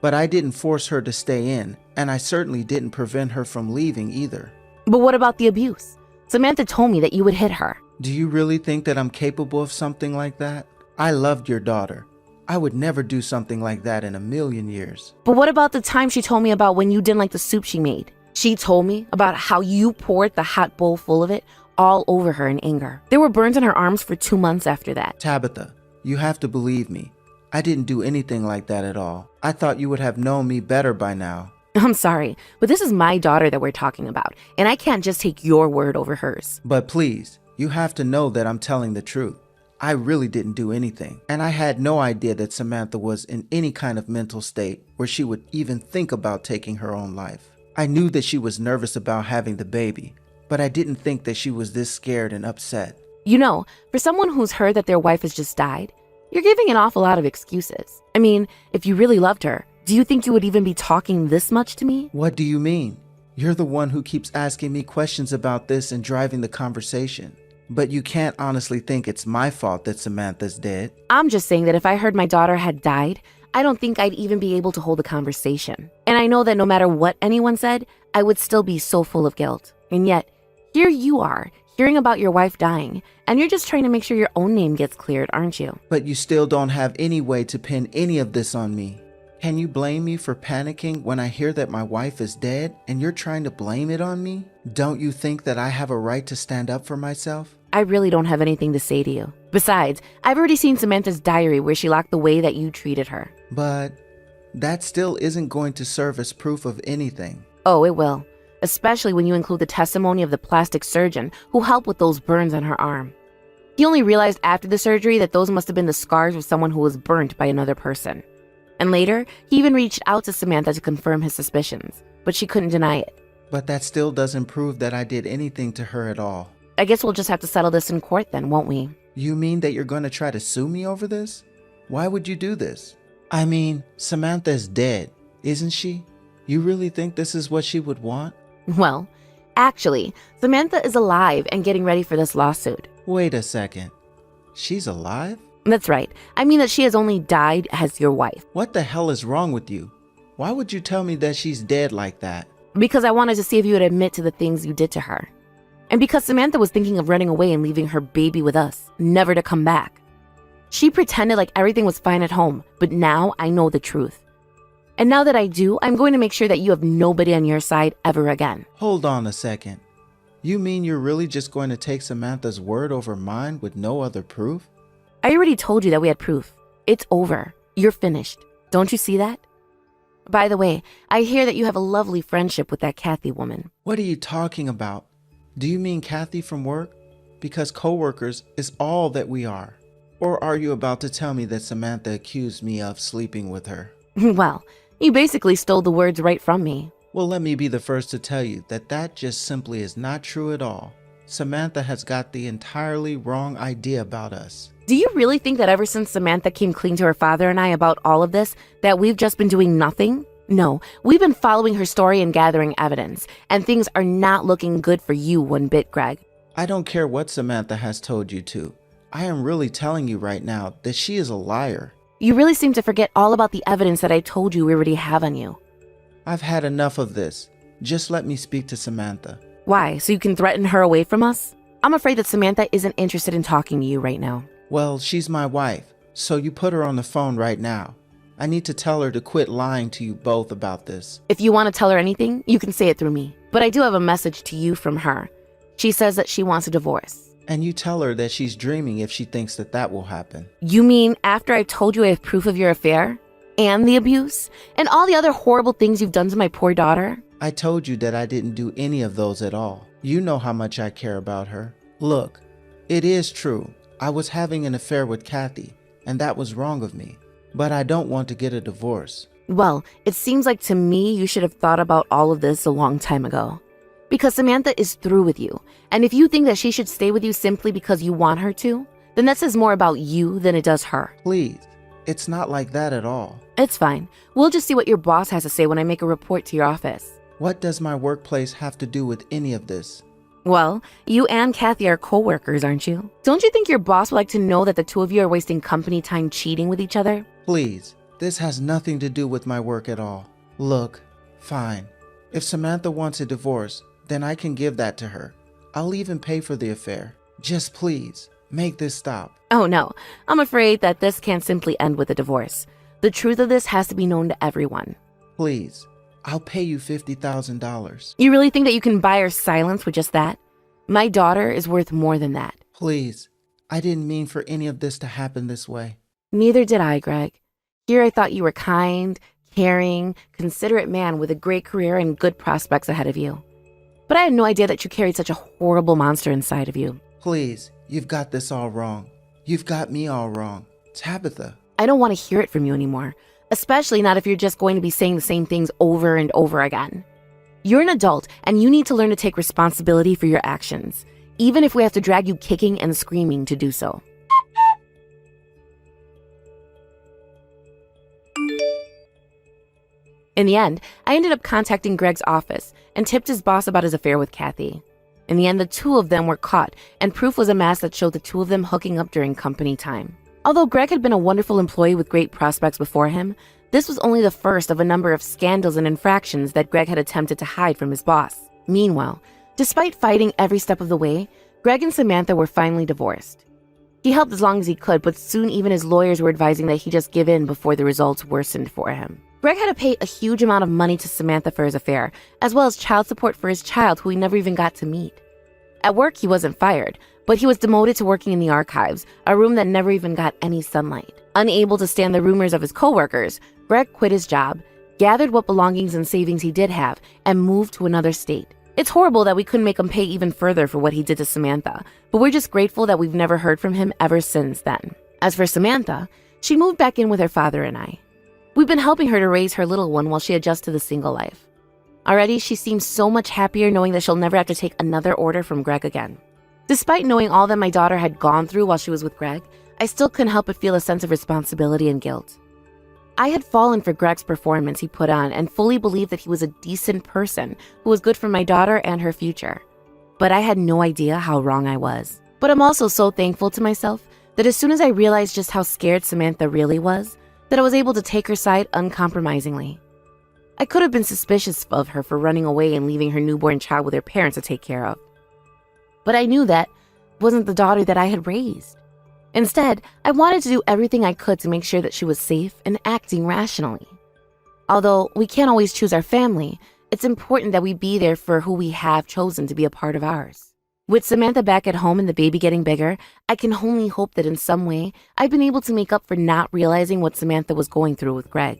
But I didn't force her to stay in, and I certainly didn't prevent her from leaving either. But what about the abuse? Samantha told me that you would hit her. Do you really think that I'm capable of something like that? I loved your daughter. I would never do something like that in a million years. But what about the time she told me about when you didn't like the soup she made? She told me about how you poured the hot bowl full of it all over her in anger. There were burns on her arms for 2 months after that. Tabitha, you have to believe me. I didn't do anything like that at all. I thought you would have known me better by now. I'm sorry, but this is my daughter that we're talking about, and I can't just take your word over hers. But please, you have to know that I'm telling the truth. I really didn't do anything, and I had no idea that Samantha was in any kind of mental state where she would even think about taking her own life. I knew that she was nervous about having the baby, but I didn't think that she was this scared and upset. You know, for someone who's heard that their wife has just died, you're giving an awful lot of excuses. I mean, if you really loved her, do you think you would even be talking this much to me? What do you mean? You're the one who keeps asking me questions about this and driving the conversation. But you can't honestly think it's my fault that Samantha's dead. I'm just saying that if I heard my daughter had died, I don't think I'd even be able to hold a conversation. And I know that no matter what anyone said, I would still be so full of guilt. And yet, here you are, hearing about your wife dying, and you're just trying to make sure your own name gets cleared, aren't you? But you still don't have any way to pin any of this on me. Can you blame me for panicking when I hear that my wife is dead and you're trying to blame it on me? Don't you think that I have a right to stand up for myself? I really don't have anything to say to you. Besides, I've already seen Samantha's diary where she locked the way that you treated her. But that still isn't going to serve as proof of anything. Oh, it will. Especially when you include the testimony of the plastic surgeon who helped with those burns on her arm. He only realized after the surgery that those must have been the scars of someone who was burnt by another person. And later, he even reached out to Samantha to confirm his suspicions, but she couldn't deny it. But that still doesn't prove that I did anything to her at all. I guess we'll just have to settle this in court then, won't we? You mean that you're going to try to sue me over this? Why would you do this? I mean, Samantha's dead, isn't she? You really think this is what she would want? Well, actually, Samantha is alive and getting ready for this lawsuit. Wait a second. She's alive? That's right. I mean that she has only died as your wife. What the hell is wrong with you? Why would you tell me that she's dead like that? Because I wanted to see if you would admit to the things you did to her. And because Samantha was thinking of running away and leaving her baby with us, never to come back. She pretended like everything was fine at home, but now I know the truth. And now that I do, I'm going to make sure that you have nobody on your side ever again. Hold on a second. You mean you're really just going to take Samantha's word over mine with no other proof? I already told you that we had proof. It's over. You're finished. Don't you see that? By the way, I hear that you have a lovely friendship with that Kathy woman. What are you talking about? Do you mean Kathy from work? Because co-workers is all that we are. Or are you about to tell me that Samantha accused me of sleeping with her? Well, you basically stole the words right from me. Well, let me be the first to tell you that that just simply is not true at all. Samantha has got the entirely wrong idea about us. Do you really think that ever since Samantha came clean to her father and I about all of this, that we've just been doing nothing? No, we've been following her story and gathering evidence, and things are not looking good for you one bit, Greg. I don't care what Samantha has told you to. I am really telling you right now that she is a liar. You really seem to forget all about the evidence that I told you we already have on you. I've had enough of this. Just let me speak to Samantha. Why, so you can threaten her away from us? I'm afraid that Samantha isn't interested in talking to you right now. Well, she's my wife, so you put her on the phone right now. I need to tell her to quit lying to you both about this. If you want to tell her anything, you can say it through me. But I do have a message to you from her. She says that she wants a divorce. And you tell her that she's dreaming if she thinks that that will happen. You mean after I told you I have proof of your affair? And the abuse? And all the other horrible things you've done to my poor daughter? I told you that I didn't do any of those at all. You know how much I care about her. Look, it is true. I was having an affair with Kathy, and that was wrong of me. But I don't want to get a divorce. Well, it seems like to me you should have thought about all of this a long time ago. Because Samantha is through with you, and if you think that she should stay with you simply because you want her to, then that says more about you than it does her. Please, it's not like that at all. It's fine. We'll just see what your boss has to say when I make a report to your office. What does my workplace have to do with any of this? Well, you and Kathy are co-workers, aren't you? Don't you think your boss would like to know that the two of you are wasting company time cheating with each other? Please, this has nothing to do with my work at all. Look, fine. If Samantha wants a divorce, then I can give that to her. I'll even pay for the affair. Just please, make this stop. Oh no, I'm afraid that this can't simply end with a divorce. The truth of this has to be known to everyone. Please, I'll pay you $50,000. You really think that you can buy her silence with just that? My daughter is worth more than that. Please, I didn't mean for any of this to happen this way. Neither did I, Greg. Here I thought you were kind, caring, considerate man with a great career and good prospects ahead of you. But I had no idea that you carried such a horrible monster inside of you. Please, you've got this all wrong. You've got me all wrong. Tabitha. I don't want to hear it from you anymore, especially not if you're just going to be saying the same things over and over again. You're an adult, and you need to learn to take responsibility for your actions, even if we have to drag you kicking and screaming to do so. In the end, I ended up contacting Greg's office and tipped his boss about his affair with Kathy. In the end, the two of them were caught, and proof was amassed that showed the two of them hooking up during company time. Although Greg had been a wonderful employee with great prospects before him, this was only the first of a number of scandals and infractions that Greg had attempted to hide from his boss. Meanwhile, despite fighting every step of the way, Greg and Samantha were finally divorced. He helped as long as he could, but soon even his lawyers were advising that he just give in before the results worsened for him. Greg had to pay a huge amount of money to Samantha for his affair, as well as child support for his child who he never even got to meet. At work, he wasn't fired, but he was demoted to working in the archives, a room that never even got any sunlight. Unable to stand the rumors of his coworkers, Greg quit his job, gathered what belongings and savings he did have, and moved to another state. It's horrible that we couldn't make him pay even further for what he did to Samantha, but we're just grateful that we've never heard from him ever since then. As for Samantha, she moved back in with her father and I. We've been helping her to raise her little one while she adjusts to the single life. Already, she seems so much happier knowing that she'll never have to take another order from Greg again. Despite knowing all that my daughter had gone through while she was with Greg, I still couldn't help but feel a sense of responsibility and guilt. I had fallen for Greg's performance he put on and fully believed that he was a decent person who was good for my daughter and her future. But I had no idea how wrong I was. But I'm also so thankful to myself that as soon as I realized just how scared Samantha really was, that I was able to take her side uncompromisingly. I could have been suspicious of her for running away and leaving her newborn child with her parents to take care of. But I knew that wasn't the daughter that I had raised. Instead, I wanted to do everything I could to make sure that she was safe and acting rationally. Although we can't always choose our family, it's important that we be there for who we have chosen to be a part of ours. With Samantha back at home and the baby getting bigger, I can only hope that in some way I've been able to make up for not realizing what Samantha was going through with Greg.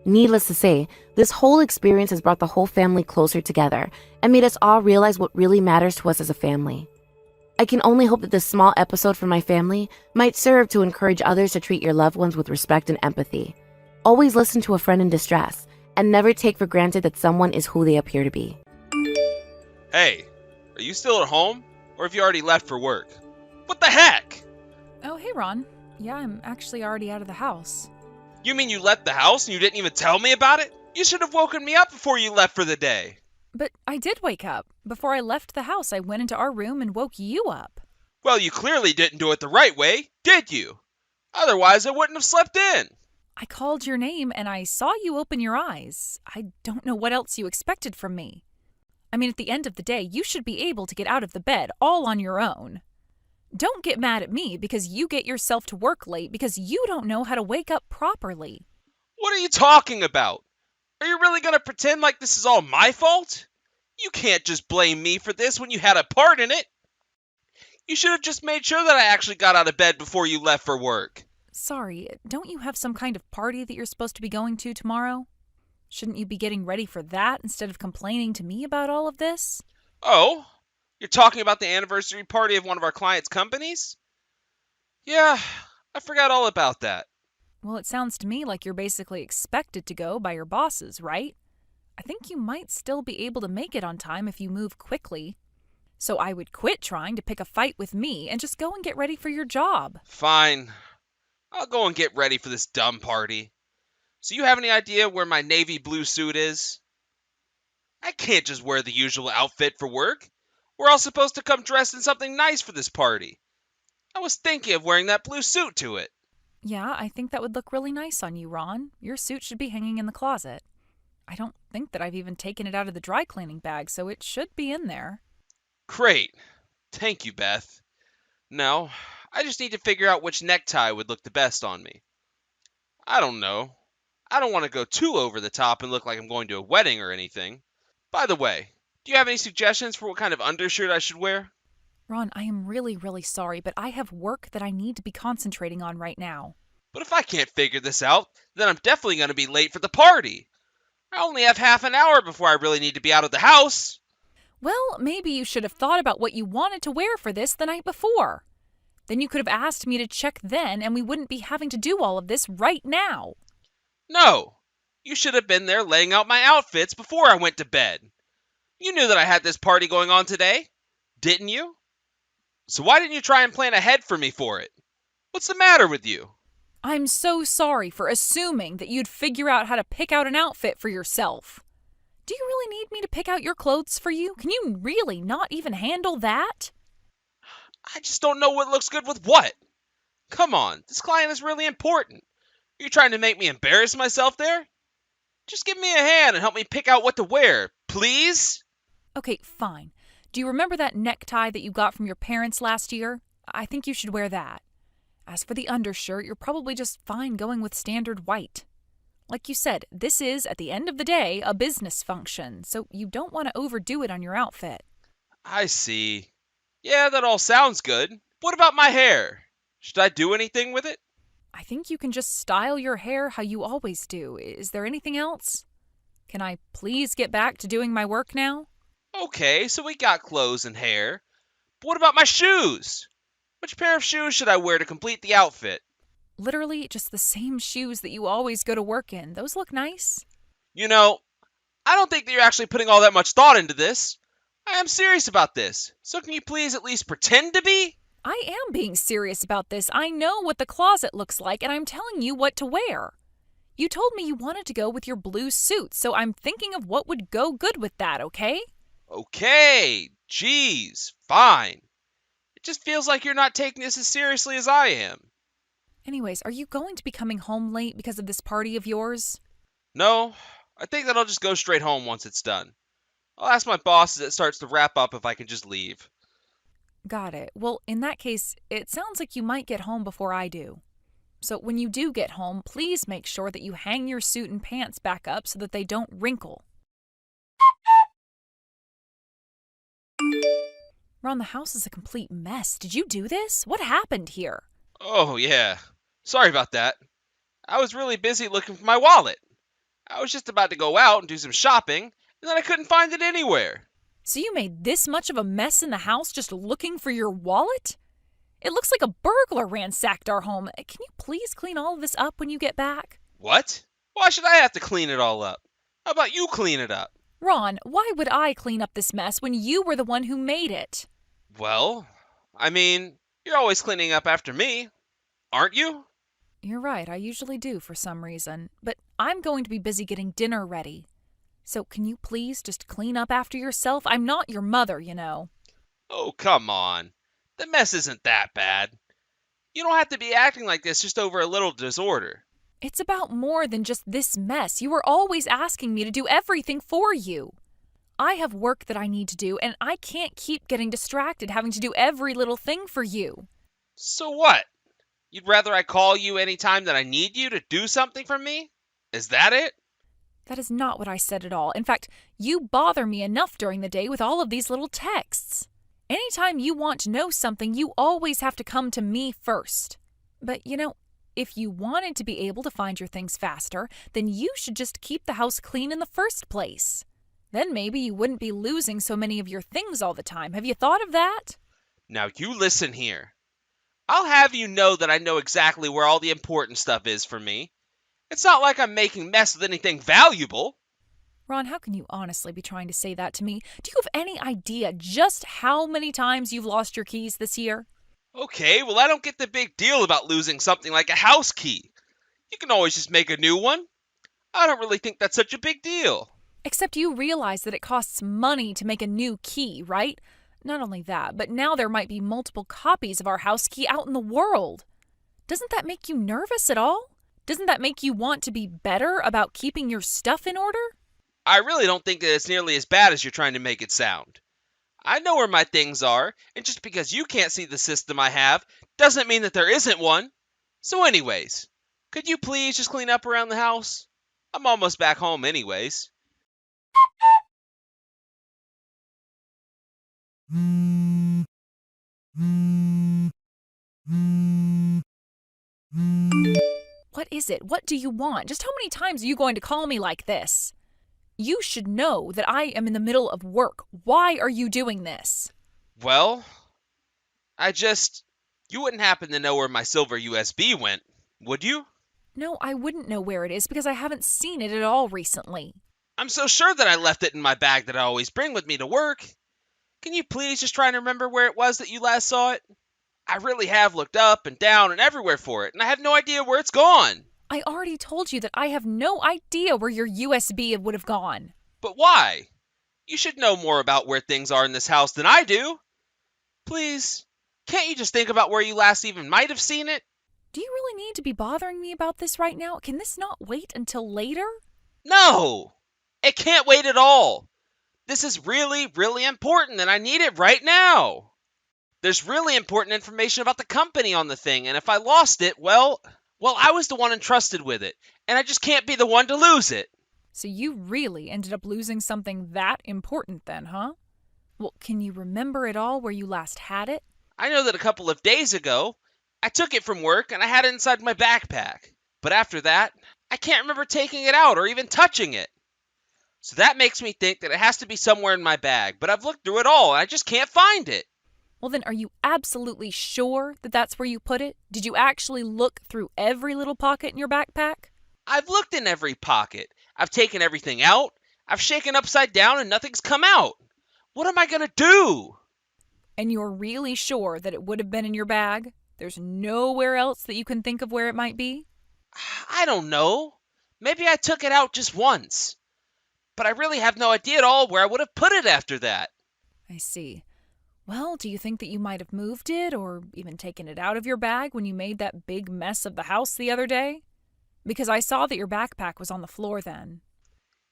Needless to say, this whole experience has brought the whole family closer together and made us all realize what really matters to us as a family. I can only hope that this small episode for my family might serve to encourage others to treat your loved ones with respect and empathy. Always listen to a friend in distress, and never take for granted that someone is who they appear to be. Hey, are you still at home? Or have you already left for work? What the heck? Oh, hey, Ron. Yeah, I'm actually already out of the house. You mean you left the house and you didn't even tell me about it? You should have woken me up before you left for the day. But I did wake up. Before I left the house, I went into our room and woke you up. Well, you clearly didn't do it the right way, did you? Otherwise, I wouldn't have slept in. I called your name and I saw you open your eyes. I don't know what else you expected from me. I mean, at the end of the day, you should be able to get out of the bed all on your own. Don't get mad at me because you get yourself to work late because you don't know how to wake up properly. What are you talking about? Are you really going to pretend like this is all my fault? You can't just blame me for this when you had a part in it. You should have just made sure that I actually got out of bed before you left for work. Sorry, don't you have some kind of party that you're supposed to be going to tomorrow? Shouldn't you be getting ready for that instead of complaining to me about all of this? Oh, you're talking about the anniversary party of one of our clients' companies? Yeah, I forgot all about that. Well, it sounds to me like you're basically expected to go by your bosses, right? I think you might still be able to make it on time if you move quickly. So I would quit trying to pick a fight with me and just go and get ready for your job. Fine. I'll go and get ready for this dumb party. So you have any idea where my navy blue suit is? I can't just wear the usual outfit for work. We're all supposed to come dressed in something nice for this party. I was thinking of wearing that blue suit to it. Yeah, I think that would look really nice on you, Ron. Your suit should be hanging in the closet. I don't think that I've even taken it out of the dry cleaning bag, so it should be in there. Great. Thank you, Beth. Now, I just need to figure out which necktie would look the best on me. I don't know. I don't want to go too over the top and look like I'm going to a wedding or anything. By the way, do you have any suggestions for what kind of undershirt I should wear? Ron, I am really, really sorry, but I have work that I need to be concentrating on right now. But if I can't figure this out, then I'm definitely going to be late for the party. I only have half an hour before I really need to be out of the house. Well, maybe you should have thought about what you wanted to wear for this the night before. Then you could have asked me to check then, and we wouldn't be having to do all of this right now. No, you should have been there laying out my outfits before I went to bed. You knew that I had this party going on today, didn't you? So why didn't you try and plan ahead for me for it? What's the matter with you? I'm so sorry for assuming that you'd figure out how to pick out an outfit for yourself. Do you really need me to pick out your clothes for you? Can you really not even handle that? I just don't know what looks good with what. Come on, this client is really important. Are you trying to make me embarrass myself there? Just give me a hand and help me pick out what to wear, please? Okay, fine. Do you remember that necktie that you got from your parents last year? I think you should wear that. As for the undershirt, you're probably just fine going with standard white. Like you said, this is, at the end of the day, a business function, so you don't want to overdo it on your outfit. I see. Yeah, that all sounds good. What about my hair? Should I do anything with it? I think you can just style your hair how you always do. Is there anything else? Can I please get back to doing my work now? Okay, so we got clothes and hair. But what about my shoes? Which pair of shoes should I wear to complete the outfit? Literally just the same shoes that you always go to work in. Those look nice. You know, I don't think that you're actually putting all that much thought into this. I am serious about this. So can you please at least pretend to be? I am being serious about this. I know what the closet looks like, and I'm telling you what to wear. You told me you wanted to go with your blue suit, so I'm thinking of what would go good with that, okay? Okay, geez, fine. It just feels like you're not taking this as seriously as I am. Anyways, are you going to be coming home late because of this party of yours? No, I think that I'll just go straight home once it's done. I'll ask my boss as it starts to wrap up if I can just leave. Got it. Well, in that case, it sounds like you might get home before I do. So when you do get home, please make sure that you hang your suit and pants back up so that they don't wrinkle. Ron, the house is a complete mess. Did you do this? What happened here? Oh, yeah. Sorry about that. I was really busy looking for my wallet. I was just about to go out and do some shopping, and then I couldn't find it anywhere. So you made this much of a mess in the house just looking for your wallet? It looks like a burglar ransacked our home. Can you please clean all of this up when you get back? What? Why should I have to clean it all up? How about you clean it up? Ron, why would I clean up this mess when you were the one who made it? Well, I mean, you're always cleaning up after me, aren't you? You're right, I usually do for some reason, but I'm going to be busy getting dinner ready. So can you please just clean up after yourself? I'm not your mother, you know. Oh, come on. The mess isn't that bad. You don't have to be acting like this just over a little disorder. It's about more than just this mess. You are always asking me to do everything for you. I have work that I need to do, and I can't keep getting distracted having to do every little thing for you. So what? You'd rather I call you any time that I need you to do something for me? Is that it? That is not what I said at all. In fact, you bother me enough during the day with all of these little texts. Anytime you want to know something, you always have to come to me first. But, if you wanted to be able to find your things faster, then you should just keep the house clean in the first place. Then maybe you wouldn't be losing so many of your things all the time. Have you thought of that? Now you listen here. I'll have you know that I know exactly where all the important stuff is for me. It's not like I'm making mess with anything valuable. Ron, how can you honestly be trying to say that to me? Do you have any idea just how many times you've lost your keys this year? Okay, well, I don't get the big deal about losing something like a house key. You can always just make a new one. I don't really think that's such a big deal. Except you realize that it costs money to make a new key, right? Not only that, but now there might be multiple copies of our house key out in the world. Doesn't that make you nervous at all? Doesn't that make you want to be better about keeping your stuff in order? I really don't think that it's nearly as bad as you're trying to make it sound. I know where my things are, and just because you can't see the system I have doesn't mean that there isn't one. So anyways, could you please just clean up around the house? I'm almost back home anyways. What is it? What do you want? Just how many times are you going to call me like this? You should know that I am in the middle of work. Why are you doing this? Well, you wouldn't happen to know where my silver USB went, would you? No, I wouldn't know where it is because I haven't seen it at all recently. I'm so sure that I left it in my bag that I always bring with me to work. Can you please just try and remember where it was that you last saw it? I really have looked up and down and everywhere for it, and I have no idea where it's gone. I already told you that I have no idea where your USB would have gone. But why? You should know more about where things are in this house than I do. Please, can't you just think about where you last even might have seen it? Do you really need to be bothering me about this right now? Can this not wait until later? No! It can't wait at all. This is really, really important, and I need it right now. There's really important information about the company on the thing, and if I lost it, well, I was the one entrusted with it, and I just can't be the one to lose it. So you really ended up losing something that important then, huh? Well, can you remember at all where you last had it? I know that a couple of days ago, I took it from work and I had it inside my backpack. But after that, I can't remember taking it out or even touching it. So that makes me think that it has to be somewhere in my bag, but I've looked through it all and I just can't find it. Well, then are you absolutely sure that that's where you put it? Did you actually look through every little pocket in your backpack? I've looked in every pocket. I've taken everything out. I've shaken upside down and nothing's come out. What am I going to do? And you're really sure that it would have been in your bag? There's nowhere else that you can think of where it might be? I don't know. Maybe I took it out just once. But I really have no idea at all where I would have put it after that. I see. Well, do you think that you might have moved it or even taken it out of your bag when you made that big mess of the house the other day? Because I saw that your backpack was on the floor then.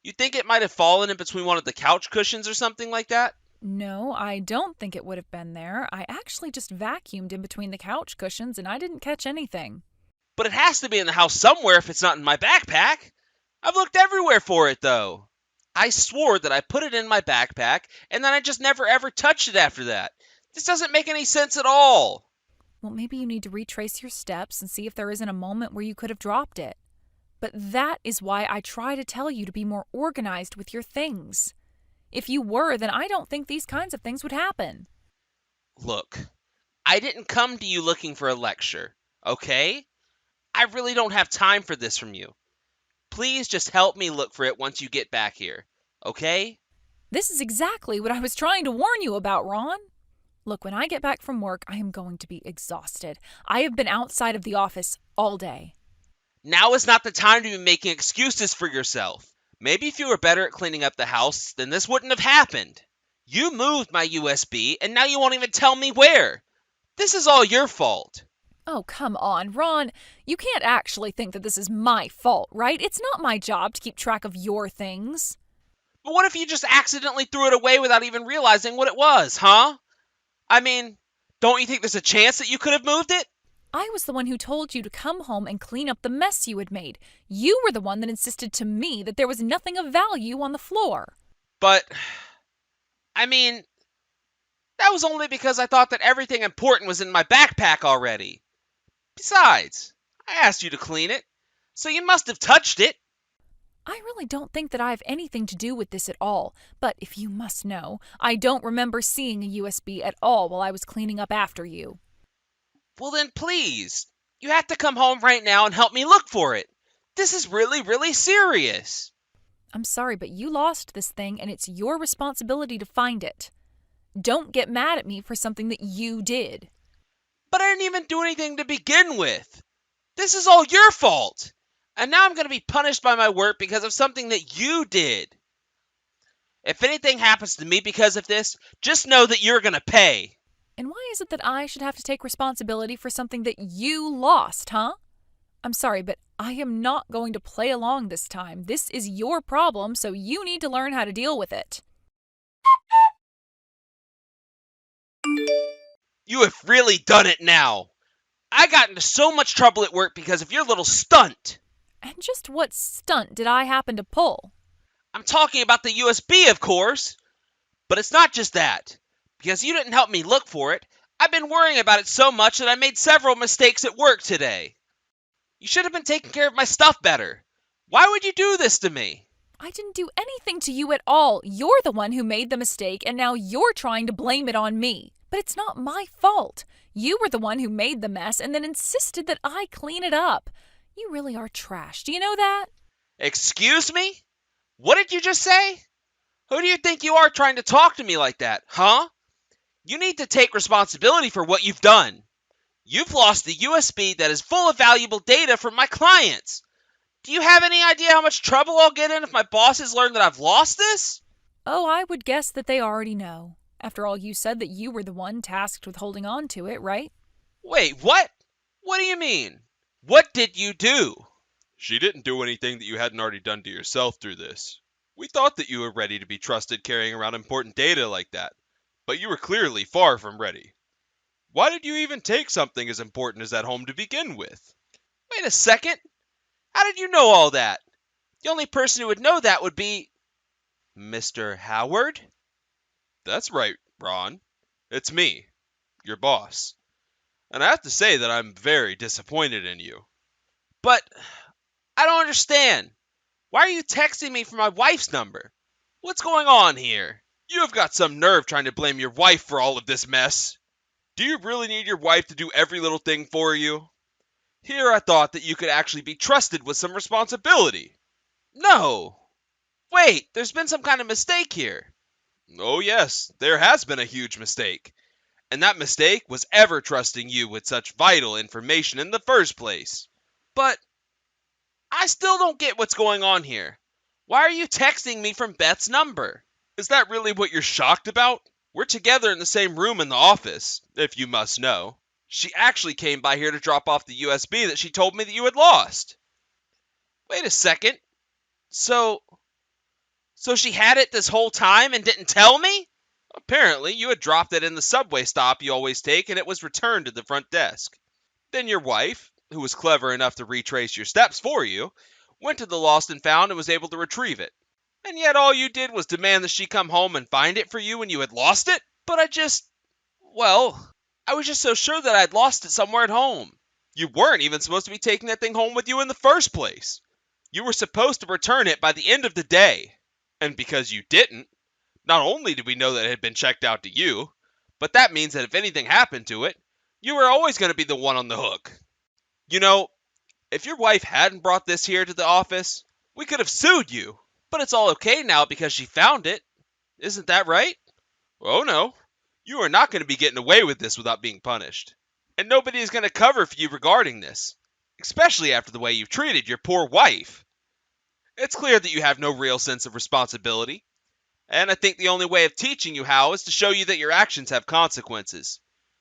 You think it might have fallen in between one of the couch cushions or something like that? No, I don't think it would have been there. I actually just vacuumed in between the couch cushions and I didn't catch anything. But it has to be in the house somewhere if it's not in my backpack. I've looked everywhere for it, though. I swore that I put it in my backpack, and then I just never ever touched it after that. This doesn't make any sense at all. Well, maybe you need to retrace your steps and see if there isn't a moment where you could have dropped it. But that is why I try to tell you to be more organized with your things. If you were, then I don't think these kinds of things would happen. Look, I didn't come to you looking for a lecture, okay? I really don't have time for this from you. Please just help me look for it once you get back here, okay? This is exactly what I was trying to warn you about, Ron. Look, when I get back from work, I am going to be exhausted. I have been outside of the office all day. Now is not the time to be making excuses for yourself. Maybe if you were better at cleaning up the house, then this wouldn't have happened. You moved my USB, and now you won't even tell me where. This is all your fault. Oh, come on, Ron. You can't actually think that this is my fault, right? It's not my job to keep track of your things. But what if you just accidentally threw it away without even realizing what it was, huh? I mean, don't you think there's a chance that you could have moved it? I was the one who told you to come home and clean up the mess you had made. You were the one that insisted to me that there was nothing of value on the floor. But, I mean, that was only because I thought that everything important was in my backpack already. Besides, I asked you to clean it, so you must have touched it. I really don't think that I have anything to do with this at all, but if you must know, I don't remember seeing a USB at all while I was cleaning up after you. Well then please, you have to come home right now and help me look for it. This is really, really serious. I'm sorry, but you lost this thing and it's your responsibility to find it. Don't get mad at me for something that you did. But I didn't even do anything to begin with. This is all your fault. And now I'm going to be punished by my work because of something that you did. If anything happens to me because of this, just know that you're going to pay. And why is it that I should have to take responsibility for something that you lost, huh? I'm sorry, but I am not going to play along this time. This is your problem, so you need to learn how to deal with it. You have really done it now. I got into so much trouble at work because of your little stunt. And just what stunt did I happen to pull? I'm talking about the USB, of course. But it's not just that. Because you didn't help me look for it, I've been worrying about it so much that I made several mistakes at work today. You should have been taking care of my stuff better. Why would you do this to me? I didn't do anything to you at all. You're the one who made the mistake, and now you're trying to blame it on me. But it's not my fault. You were the one who made the mess and then insisted that I clean it up. You really are trash. Do you know that? Excuse me? What did you just say? Who do you think you are trying to talk to me like that, huh? You need to take responsibility for what you've done. You've lost the USB that is full of valuable data from my clients. Do you have any idea how much trouble I'll get in if my bosses learn that I've lost this? Oh, I would guess that they already know. After all, you said that you were the one tasked with holding on to it, right? Wait, what? What do you mean? What did you do? She didn't do anything that you hadn't already done to yourself through this. We thought that you were ready to be trusted carrying around important data like that, but you were clearly far from ready. Why did you even take something as important as that home to begin with? Wait a second. How did you know all that? The only person who would know that would be Mr. Howard? That's right, Ron. It's me, your boss. And I have to say that I'm very disappointed in you. But I don't understand. Why are you texting me from my wife's number? What's going on here? You have got some nerve trying to blame your wife for all of this mess. Do you really need your wife to do every little thing for you? Here I thought that you could actually be trusted with some responsibility. No. Wait, there's been some kind of mistake here. Oh yes, there has been a huge mistake. And that mistake was ever trusting you with such vital information in the first place. But I still don't get what's going on here. Why are you texting me from Beth's number? Is that really what you're shocked about? We're together in the same room in the office, if you must know. She actually came by here to drop off the USB that she told me that you had lost. Wait a second. So she had it this whole time and didn't tell me? Apparently, you had dropped it in the subway stop you always take and it was returned to the front desk. Then your wife, who was clever enough to retrace your steps for you, went to the lost and found and was able to retrieve it. And yet all you did was demand that she come home and find it for you when you had lost it? But Well, I was just so sure that I'd lost it somewhere at home. You weren't even supposed to be taking that thing home with you in the first place. You were supposed to return it by the end of the day. And because you didn't, not only did we know that it had been checked out to you, but that means that if anything happened to it, you were always going to be the one on the hook. You know, if your wife hadn't brought this here to the office, we could have sued you. But it's all okay now because she found it. Isn't that right? Oh no. You are not going to be getting away with this without being punished. And nobody is going to cover for you regarding this, especially after the way you've treated your poor wife. It's clear that you have no real sense of responsibility, and I think the only way of teaching you how is to show you that your actions have consequences.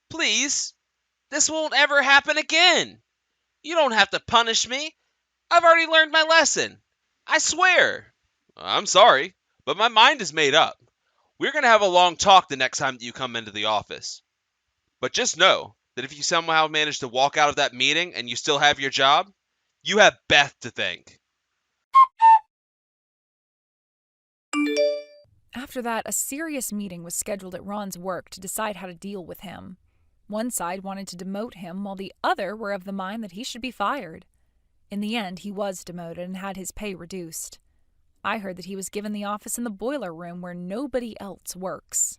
Please, this won't ever happen again. You don't have to punish me. I've already learned my lesson. I swear. I'm sorry, but my mind is made up. We're going to have a long talk the next time that you come into the office. But just know that if you somehow manage to walk out of that meeting and you still have your job, you have Beth to thank. After that, a serious meeting was scheduled at Ron's work to decide how to deal with him. One side wanted to demote him, while the other were of the mind that he should be fired. In the end, he was demoted and had his pay reduced. I heard that he was given the office in the boiler room where nobody else works.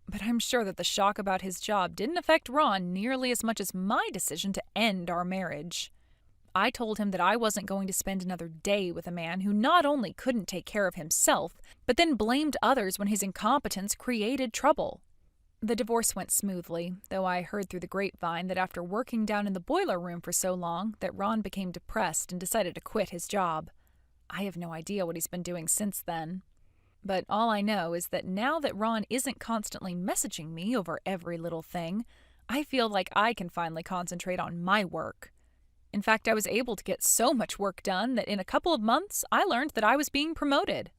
But I'm sure that the shock about his job didn't affect Ron nearly as much as my decision to end our marriage. I told him that I wasn't going to spend another day with a man who not only couldn't take care of himself, but then blamed others when his incompetence created trouble. The divorce went smoothly, though I heard through the grapevine that after working down in the boiler room for so long, that Ron became depressed and decided to quit his job. I have no idea what he's been doing since then. But all I know is that now that Ron isn't constantly messaging me over every little thing, I feel like I can finally concentrate on my work. In fact, I was able to get so much work done that in a couple of months, I learned that I was being promoted.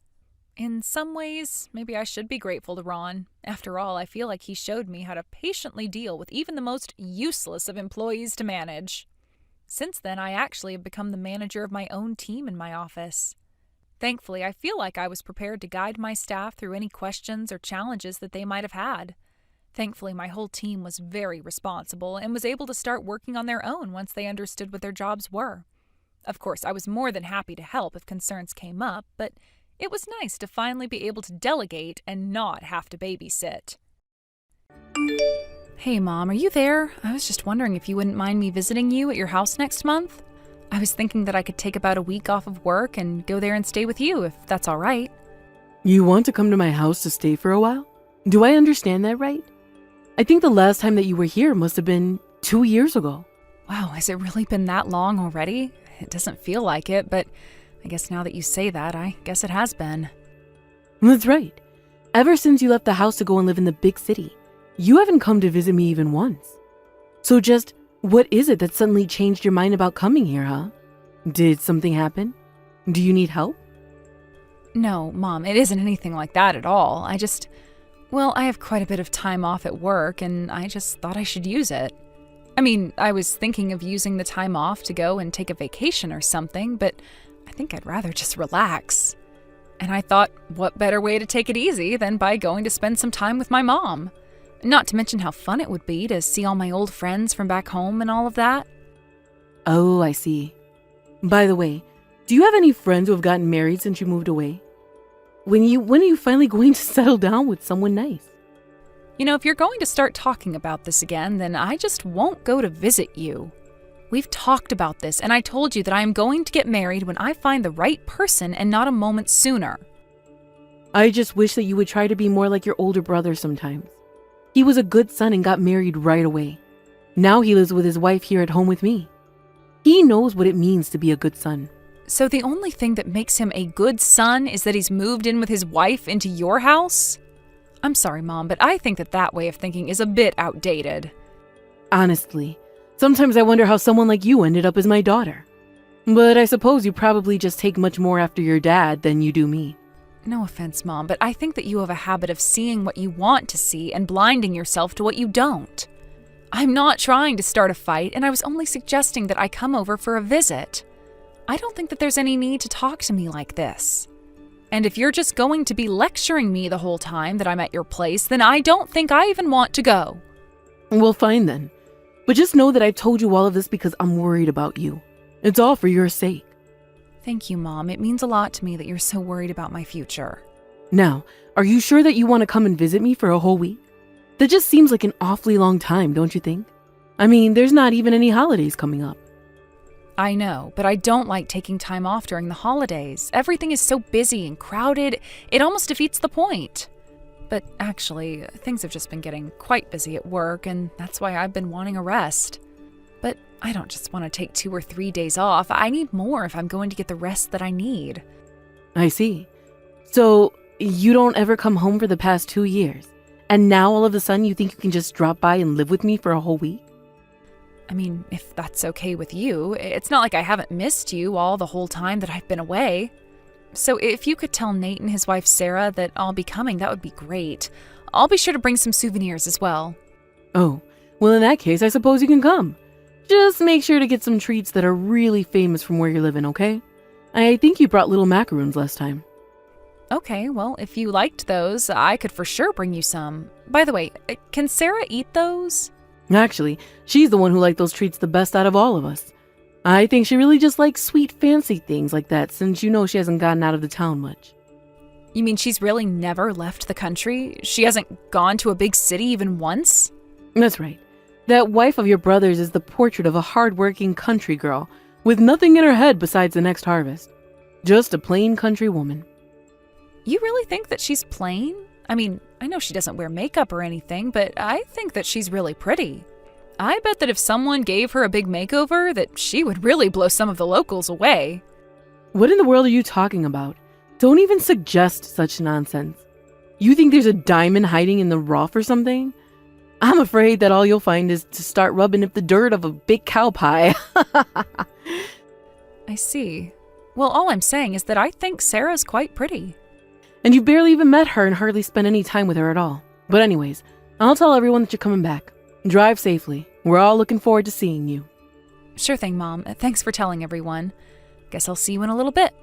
In some ways, maybe I should be grateful to Ron. After all, I feel like he showed me how to patiently deal with even the most useless of employees to manage. Since then, I actually have become the manager of my own team in my office. Thankfully, I feel like I was prepared to guide my staff through any questions or challenges that they might have had. Thankfully, my whole team was very responsible and was able to start working on their own once they understood what their jobs were. Of course, I was more than happy to help if concerns came up, but it was nice to finally be able to delegate and not have to babysit. Hey, Mom, are you there? I was just wondering if you wouldn't mind me visiting you at your house next month. I was thinking that I could take about a week off of work and go there and stay with you, if that's all right. You want to come to my house to stay for a while? Do I understand that right? I think the last time that you were here must have been 2 years ago. Wow, has it really been that long already? It doesn't feel like it, but I guess now that you say that, I guess it has been. That's right. Ever since you left the house to go and live in the big city, you haven't come to visit me even once. So just, what is it that suddenly changed your mind about coming here, huh? Did something happen? Do you need help? No, Mom, it isn't anything like that at all. I have quite a bit of time off at work, and I just thought I should use it. I mean, I was thinking of using the time off to go and take a vacation or something, but I think I'd rather just relax. And I thought, what better way to take it easy than by going to spend some time with my mom? Not to mention how fun it would be to see all my old friends from back home and all of that. Oh, I see. By the way, do you have any friends who have gotten married since you moved away? When are you finally going to settle down with someone nice? You know, if you're going to start talking about this again, then I just won't go to visit you. We've talked about this, and I told you that I am going to get married when I find the right person and not a moment sooner. I just wish that you would try to be more like your older brother sometimes. He was a good son and got married right away. Now he lives with his wife here at home with me. He knows what it means to be a good son. So the only thing that makes him a good son is that he's moved in with his wife into your house? I'm sorry, Mom, but I think that way of thinking is a bit outdated. Honestly, sometimes I wonder how someone like you ended up as my daughter. But I suppose you probably just take much more after your dad than you do me. No offense, Mom, but I think that you have a habit of seeing what you want to see and blinding yourself to what you don't. I'm not trying to start a fight, and I was only suggesting that I come over for a visit. I don't think that there's any need to talk to me like this. And if you're just going to be lecturing me the whole time that I'm at your place, then I don't think I even want to go. Well, fine then. But just know that I've told you all of this because I'm worried about you. It's all for your sake. Thank you, Mom. It means a lot to me that you're so worried about my future. Now, are you sure that you want to come and visit me for a whole week? That just seems like an awfully long time, don't you think? I mean, there's not even any holidays coming up. I know, but I don't like taking time off during the holidays. Everything is so busy and crowded, it almost defeats the point. But actually, things have just been getting quite busy at work, and that's why I've been wanting a rest. But I don't just want to take 2 or 3 days off. I need more if I'm going to get the rest that I need. I see. So, you don't ever come home for the past 2 years, and now all of a sudden you think you can just drop by and live with me for a whole week? I mean, if that's okay with you, it's not like I haven't missed you all the whole time that I've been away. So if you could tell Nate and his wife Sarah that I'll be coming, that would be great. I'll be sure to bring some souvenirs as well. Oh, well in that case, I suppose you can come. Just make sure to get some treats that are really famous from where you're living, okay? I think you brought little macaroons last time. Okay, well, if you liked those, I could for sure bring you some. By the way, can Sarah eat those? Actually, she's the one who liked those treats the best out of all of us. I think she really just likes sweet, fancy things like that since you know she hasn't gotten out of the town much. You mean she's really never left the country? She hasn't gone to a big city even once? That's right. That wife of your brother's is the portrait of a hard-working country girl with nothing in her head besides the next harvest. Just a plain country woman. You really think that she's plain? I mean, I know she doesn't wear makeup or anything, but I think that she's really pretty. I bet that if someone gave her a big makeover, that she would really blow some of the locals away. What in the world are you talking about? Don't even suggest such nonsense. You think there's a diamond hiding in the rough or something? I'm afraid that all you'll find is to start rubbing up the dirt of a big cow pie. I see. Well, all I'm saying is that I think Sarah's quite pretty. And you barely even met her and hardly spent any time with her at all. But anyways, I'll tell everyone that you're coming back. Drive safely. We're all looking forward to seeing you. Sure thing, Mom. Thanks for telling everyone. Guess I'll see you in a little bit.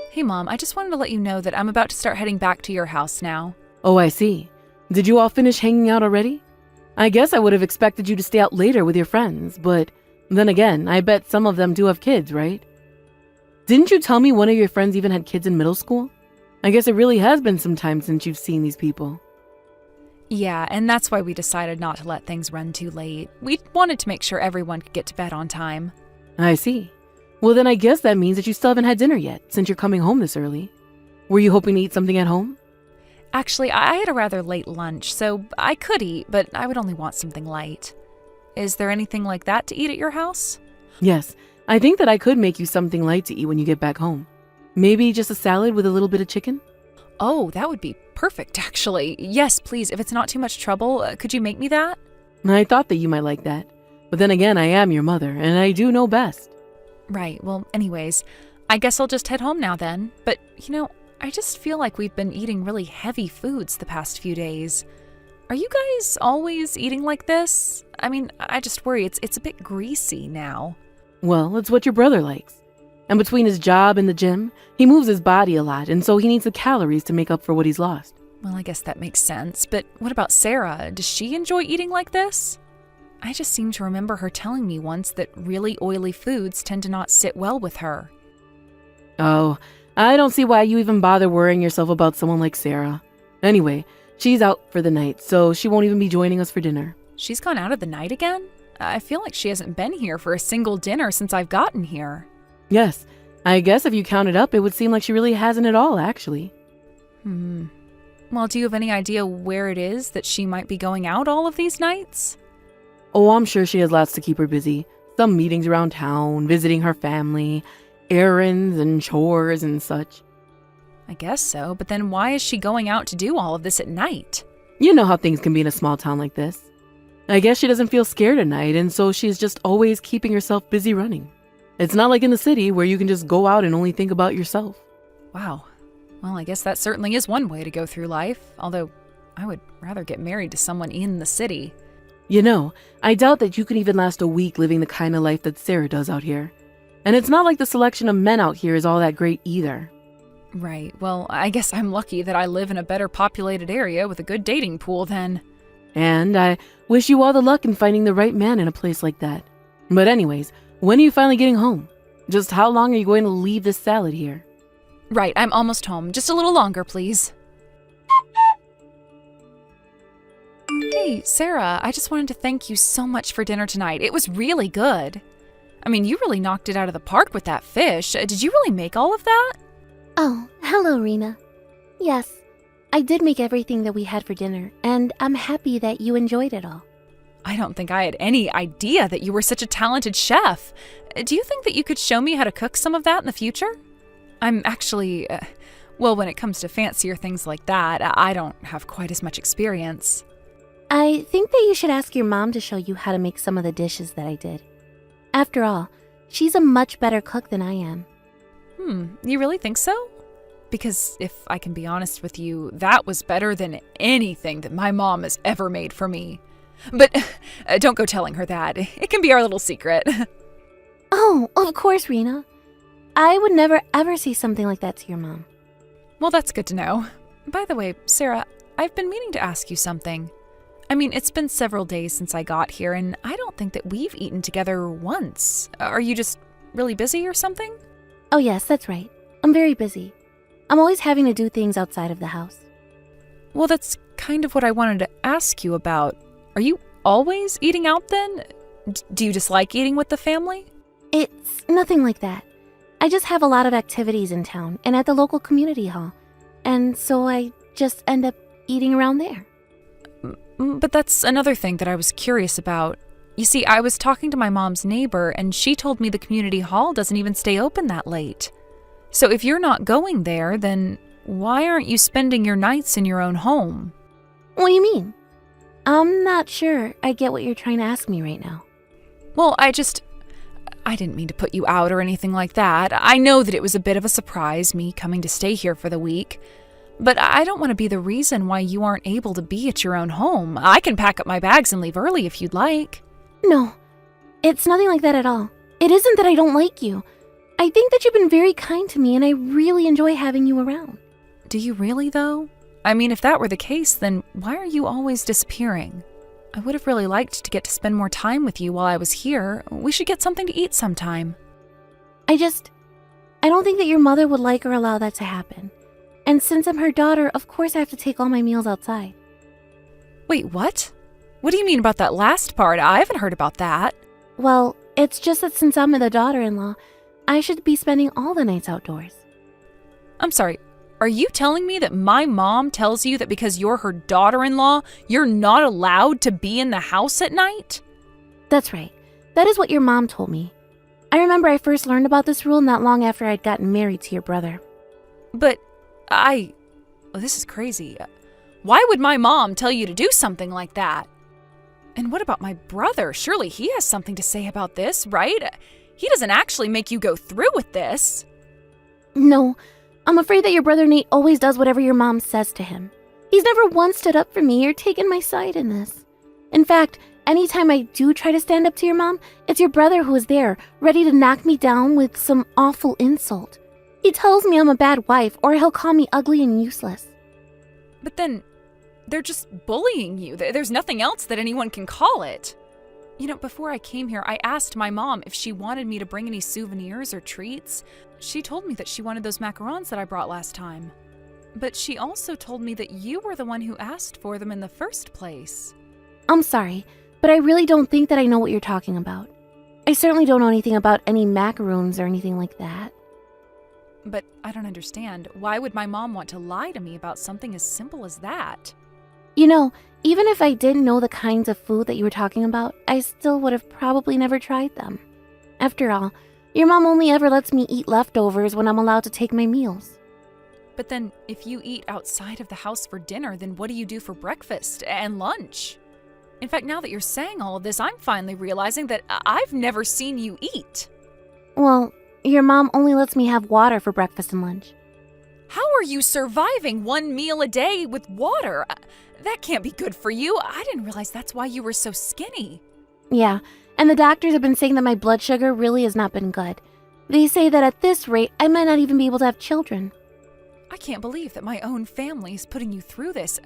Hey, Mom, I just wanted to let you know that I'm about to start heading back to your house now. Oh, I see. Did you all finish hanging out already? I guess I would have expected you to stay out later with your friends, but then again, I bet some of them do have kids, right? Didn't you tell me one of your friends even had kids in middle school? I guess it really has been some time since you've seen these people. Yeah, and that's why we decided not to let things run too late. We wanted to make sure everyone could get to bed on time. I see. Well, then I guess that means that you still haven't had dinner yet, since you're coming home this early. Were you hoping to eat something at home? Actually, I had a rather late lunch, so I could eat, but I would only want something light. Is there anything like that to eat at your house? Yes, I think that I could make you something light to eat when you get back home. Maybe just a salad with a little bit of chicken? Oh, that would be perfect, actually. Yes, please, if it's not too much trouble, could you make me that? I thought that you might like that. But then again, I am your mother, and I do know best. Right, well, anyways, I guess I'll just head home now then. But, I just feel like we've been eating really heavy foods the past few days. Are you guys always eating like this? I mean, I just worry it's a bit greasy now. Well, it's what your brother likes. And between his job and the gym, he moves his body a lot, and so he needs the calories to make up for what he's lost. Well, I guess that makes sense. But what about Sarah? Does she enjoy eating like this? I just seem to remember her telling me once that really oily foods tend to not sit well with her. Oh, I don't see why you even bother worrying yourself about someone like Sarah. Anyway, she's out for the night, so she won't even be joining us for dinner. She's gone out of the night again? I feel like she hasn't been here for a single dinner since I've gotten here. Yes, I guess if you count it up, it would seem like she really hasn't at all, actually. Well, do you have any idea where it is that she might be going out all of these nights? Oh, I'm sure she has lots to keep her busy. Some meetings around town, visiting her family, errands and chores and such. I guess so, but then why is she going out to do all of this at night? You know how things can be in a small town like this. I guess she doesn't feel scared at night, and so she's just always keeping herself busy running. It's not like in the city where you can just go out and only think about yourself. Wow. Well, I guess that certainly is one way to go through life, although I would rather get married to someone in the city. You know, I doubt that you could even last a week living the kind of life that Sarah does out here. And it's not like the selection of men out here is all that great either. Right. Well, I guess I'm lucky that I live in a better populated area with a good dating pool then. And I wish you all the luck in finding the right man in a place like that. But anyways, when are you finally getting home? Just how long are you going to leave this salad here? Right, I'm almost home. Just a little longer, please. Hey, Sarah, I just wanted to thank you so much for dinner tonight. It was really good. I mean, you really knocked it out of the park with that fish. Did you really make all of that? Oh, hello, Rena. Yes, I did make everything that we had for dinner, and I'm happy that you enjoyed it all. I don't think I had any idea that you were such a talented chef. Do you think that you could show me how to cook some of that in the future? I'm actually, well, when it comes to fancier things like that, I don't have quite as much experience. I think that you should ask your mom to show you how to make some of the dishes that I did. After all, she's a much better cook than I am. You really think so? Because if I can be honest with you, that was better than anything that my mom has ever made for me. But don't go telling her that. It can be our little secret. Oh, of course, Rena. I would never ever say something like that to your mom. Well, that's good to know. By the way, Sarah, I've been meaning to ask you something. I mean, it's been several days since I got here, and I don't think that we've eaten together once. Are you just really busy or something? Oh yes, that's right. I'm very busy. I'm always having to do things outside of the house. Well, that's kind of what I wanted to ask you about. Are you always eating out then? Do you dislike eating with the family? It's nothing like that. I just have a lot of activities in town and at the local community hall, and so I just end up eating around there. But that's another thing that I was curious about. You see, I was talking to my mom's neighbor, and she told me the community hall doesn't even stay open that late. So if you're not going there, then why aren't you spending your nights in your own home? What do you mean? I'm not sure I get what you're trying to ask me right now. Well, I didn't mean to put you out or anything like that. I know that it was a bit of a surprise, me coming to stay here for the week. But I don't want to be the reason why you aren't able to be at your own home. I can pack up my bags and leave early if you'd like. No, it's nothing like that at all. It isn't that I don't like you. I think that you've been very kind to me, and I really enjoy having you around. Do you really, though? I mean, if that were the case, then why are you always disappearing? I would have really liked to get to spend more time with you while I was here. We should get something to eat sometime. I don't think that your mother would like or allow that to happen. And since I'm her daughter, of course I have to take all my meals outside. Wait, what? What do you mean about that last part? I haven't heard about that. Well, it's just that since I'm the daughter-in-law, I should be spending all the nights outdoors. I'm sorry, are you telling me that my mom tells you that because you're her daughter-in-law, you're not allowed to be in the house at night? That's right. That is what your mom told me. I remember I first learned about this rule not long after I'd gotten married to your brother. But this is crazy. Why would my mom tell you to do something like that? And what about my brother? Surely he has something to say about this, right? He doesn't actually make you go through with this. No, I'm afraid that your brother Nate always does whatever your mom says to him. He's never once stood up for me or taken my side in this. In fact, anytime I do try to stand up to your mom, it's your brother who is there, ready to knock me down with some awful insult. He tells me I'm a bad wife, or he'll call me ugly and useless. But then, they're just bullying you. There's nothing else that anyone can call it. You know, before I came here, I asked my mom if she wanted me to bring any souvenirs or treats. She told me that she wanted those macarons that I brought last time. But she also told me that you were the one who asked for them in the first place. I'm sorry, but I really don't think that I know what you're talking about. I certainly don't know anything about any macaroons or anything like that. But I don't understand. Why would my mom want to lie to me about something as simple as that? You know, even if I didn't know the kinds of food that you were talking about, I still would have probably never tried them. After all, your mom only ever lets me eat leftovers when I'm allowed to take my meals. But then, if you eat outside of the house for dinner, then what do you do for breakfast and lunch? In fact, now that you're saying all of this, I'm finally realizing that I've never seen you eat. Well, your mom only lets me have water for breakfast and lunch. How are you surviving one meal a day with water? That can't be good for you. I didn't realize that's why you were so skinny. Yeah, and the doctors have been saying that my blood sugar really has not been good. They say that at this rate, I might not even be able to have children. I can't believe that my own family is putting you through this.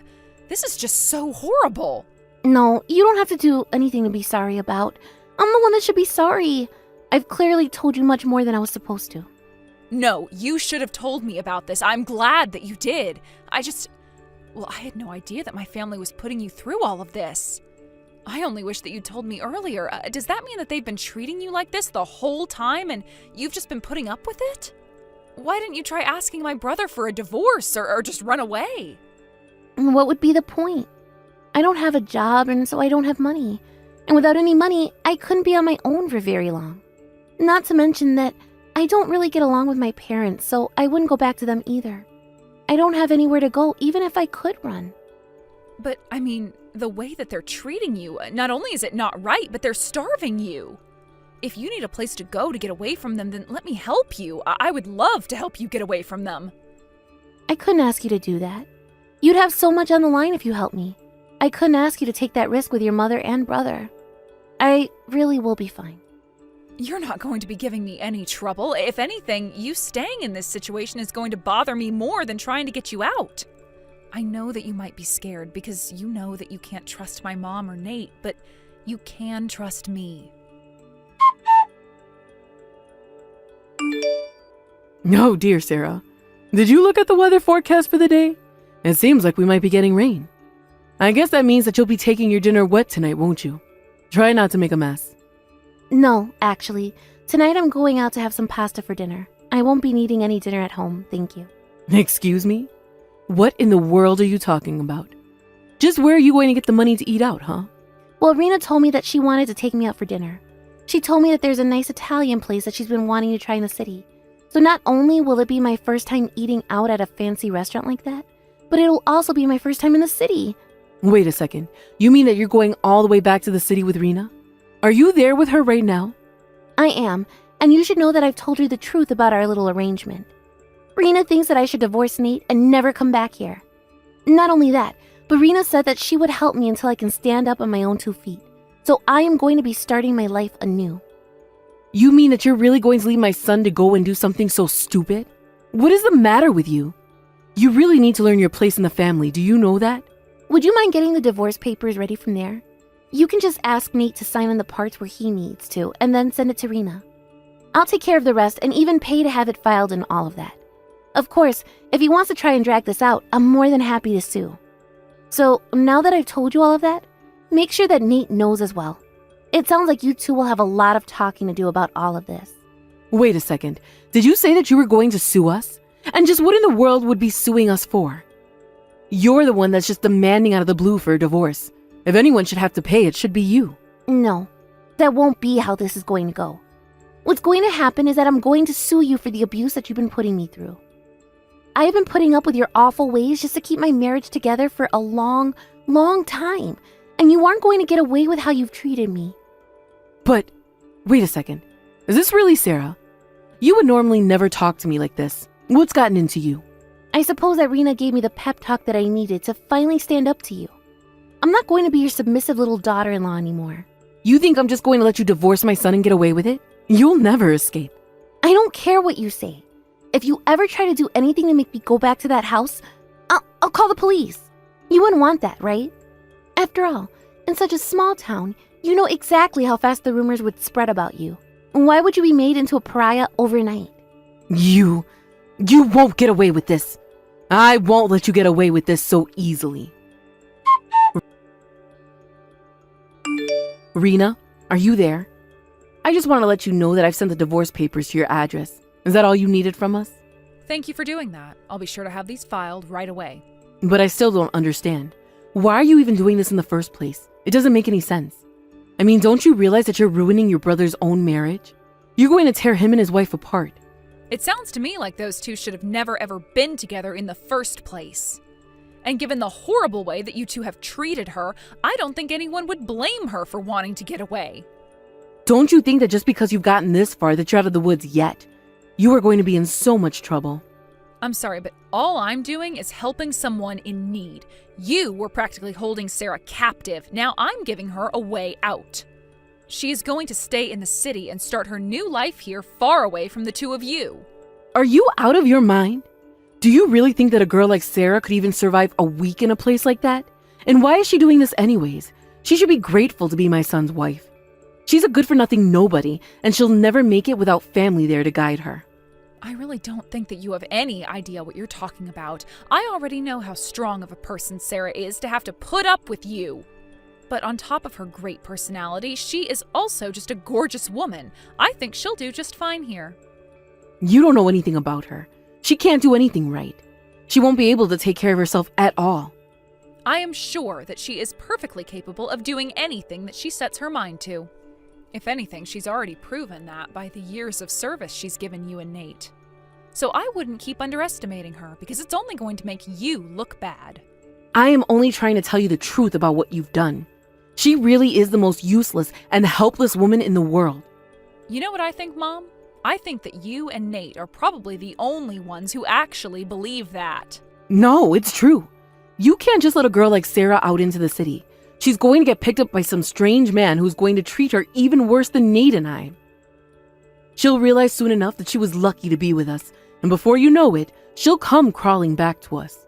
This is just so horrible. No, you don't have to do anything to be sorry about. I'm the one that should be sorry. I've clearly told you much more than I was supposed to. No, you should have told me about this. I'm glad that you did. I had no idea that my family was putting you through all of this. I only wish that you told me earlier. Does that mean that they've been treating you like this the whole time and you've just been putting up with it? Why didn't you try asking my brother for a divorce or just run away? What would be the point? I don't have a job, and so I don't have money. And without any money, I couldn't be on my own for very long. Not to mention that I don't really get along with my parents, so I wouldn't go back to them either. I don't have anywhere to go, even if I could run. But, I mean, the way that they're treating you, not only is it not right, but they're starving you. If you need a place to go to get away from them, then let me help you. I would love to help you get away from them. I couldn't ask you to do that. You'd have so much on the line if you helped me. I couldn't ask you to take that risk with your mother and brother. I really will be fine. You're not going to be giving me any trouble. If anything, you staying in this situation is going to bother me more than trying to get you out. I know that you might be scared because you know that you can't trust my mom or Nate, but you can trust me. Oh dear, Sarah. Did you look at the weather forecast for the day? It seems like we might be getting rain. I guess that means that you'll be taking your dinner wet tonight, won't you? Try not to make a mess. No, actually. Tonight I'm going out to have some pasta for dinner. I won't be needing any dinner at home, thank you. Excuse me? What in the world are you talking about? Just where are you going to get the money to eat out, huh? Well, Rena told me that she wanted to take me out for dinner. She told me that there's a nice Italian place that she's been wanting to try in the city. So not only will it be my first time eating out at a fancy restaurant like that, but it'll also be my first time in the city. Wait a second. You mean that you're going all the way back to the city with Rena? Are you there with her right now? I am, and you should know that I've told her the truth about our little arrangement. Rena thinks that I should divorce Nate and never come back here. Not only that, but Rena said that she would help me until I can stand up on my own 2 feet. So I am going to be starting my life anew. You mean that you're really going to leave my son to go and do something so stupid? What is the matter with you? You really need to learn your place in the family, do you know that? Would you mind getting the divorce papers ready from there? You can just ask Nate to sign on the parts where he needs to, and then send it to Rena. I'll take care of the rest and even pay to have it filed and all of that. Of course, if he wants to try and drag this out, I'm more than happy to sue. So, now that I've told you all of that, make sure that Nate knows as well. It sounds like you two will have a lot of talking to do about all of this. Wait a second. Did you say that you were going to sue us? And just what in the world would be suing us for? You're the one that's just demanding out of the blue for a divorce. If anyone should have to pay, it should be you. No, that won't be how this is going to go. What's going to happen is that I'm going to sue you for the abuse that you've been putting me through. I have been putting up with your awful ways just to keep my marriage together for a long, long time, and you aren't going to get away with how you've treated me. But, wait a second. Is this really Sarah? You would normally never talk to me like this. What's gotten into you? I suppose that Rena gave me the pep talk that I needed to finally stand up to you. I'm not going to be your submissive little daughter-in-law anymore. You think I'm just going to let you divorce my son and get away with it? You'll never escape. I don't care what you say. If you ever try to do anything to make me go back to that house, I'll call the police. You wouldn't want that, right? After all, in such a small town, you know exactly how fast the rumors would spread about you. Why would you be made into a pariah overnight? You won't get away with this. I won't let you get away with this so easily. Rena, are you there? I just want to let you know that I've sent the divorce papers to your address. Is that all you needed from us? Thank you for doing that. I'll be sure to have these filed right away. But I still don't understand. Why are you even doing this in the first place? It doesn't make any sense. I mean, don't you realize that you're ruining your brother's own marriage? You're going to tear him and his wife apart. It sounds to me like those two should have never ever been together in the first place. And given the horrible way that you two have treated her, I don't think anyone would blame her for wanting to get away. Don't you think that just because you've gotten this far that you're out of the woods yet? You are going to be in so much trouble. I'm sorry, but all I'm doing is helping someone in need. You were practically holding Sarah captive. Now I'm giving her a way out. She is going to stay in the city and start her new life here far away from the two of you. Are you out of your mind? Do you really think that a girl like Sarah could even survive a week in a place like that? And why is she doing this anyways? She should be grateful to be my son's wife. She's a good-for-nothing nobody, and she'll never make it without family there to guide her. I really don't think that you have any idea what you're talking about. I already know how strong of a person Sarah is to have to put up with you. But on top of her great personality, she is also just a gorgeous woman. I think she'll do just fine here. You don't know anything about her. She can't do anything right. She won't be able to take care of herself at all. I am sure that she is perfectly capable of doing anything that she sets her mind to. If anything, she's already proven that by the years of service she's given you and Nate. So I wouldn't keep underestimating her, because it's only going to make you look bad. I am only trying to tell you the truth about what you've done. She really is the most useless and helpless woman in the world. You know what I think, Mom? I think that you and Nate are probably the only ones who actually believe that. No, it's true. You can't just let a girl like Sarah out into the city. She's going to get picked up by some strange man who's going to treat her even worse than Nate and I. She'll realize soon enough that she was lucky to be with us, and before you know it, she'll come crawling back to us.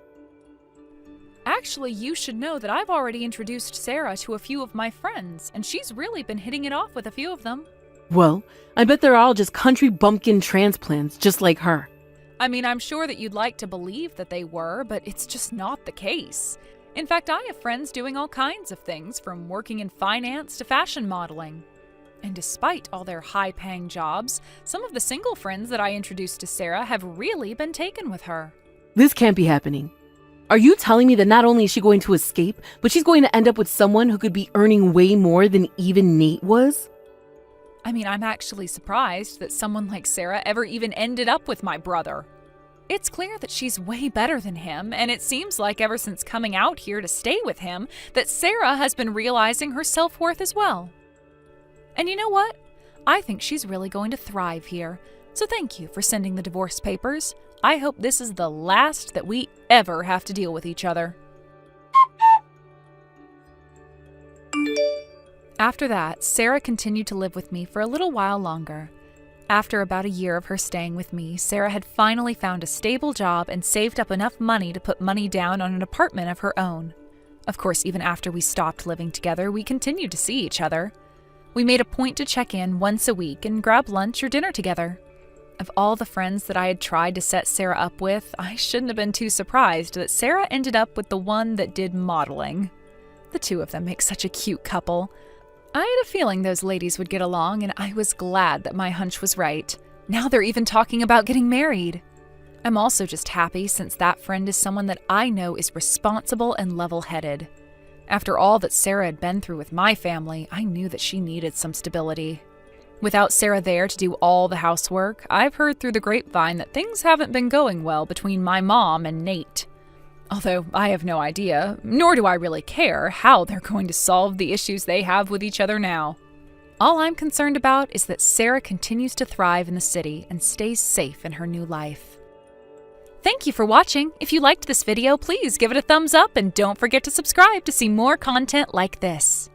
Actually, you should know that I've already introduced Sarah to a few of my friends, and she's really been hitting it off with a few of them. Well, I bet they're all just country bumpkin transplants, just like her. I mean, I'm sure that you'd like to believe that they were, but it's just not the case. In fact, I have friends doing all kinds of things, from working in finance to fashion modeling. And despite all their high-paying jobs, some of the single friends that I introduced to Sarah have really been taken with her. This can't be happening. Are you telling me that not only is she going to escape, but she's going to end up with someone who could be earning way more than even Nate was? I mean, I'm actually surprised that someone like Sarah ever even ended up with my brother. It's clear that she's way better than him, and it seems like ever since coming out here to stay with him, that Sarah has been realizing her self-worth as well. And you know what? I think she's really going to thrive here. So thank you for sending the divorce papers. I hope this is the last that we ever have to deal with each other. After that, Sarah continued to live with me for a little while longer. After about a year of her staying with me, Sarah had finally found a stable job and saved up enough money to put money down on an apartment of her own. Of course, even after we stopped living together, we continued to see each other. We made a point to check in once a week and grab lunch or dinner together. Of all the friends that I had tried to set Sarah up with, I shouldn't have been too surprised that Sarah ended up with the one that did modeling. The two of them make such a cute couple. I had a feeling those ladies would get along, and I was glad that my hunch was right. Now they're even talking about getting married. I'm also just happy since that friend is someone that I know is responsible and level-headed. After all that Sarah had been through with my family, I knew that she needed some stability. Without Sarah there to do all the housework, I've heard through the grapevine that things haven't been going well between my mom and Nate. Although I have no idea, nor do I really care, how they're going to solve the issues they have with each other now. All I'm concerned about is that Sarah continues to thrive in the city and stays safe in her new life. Thank you for watching. If you liked this video, please give it a thumbs up and don't forget to subscribe to see more content like this.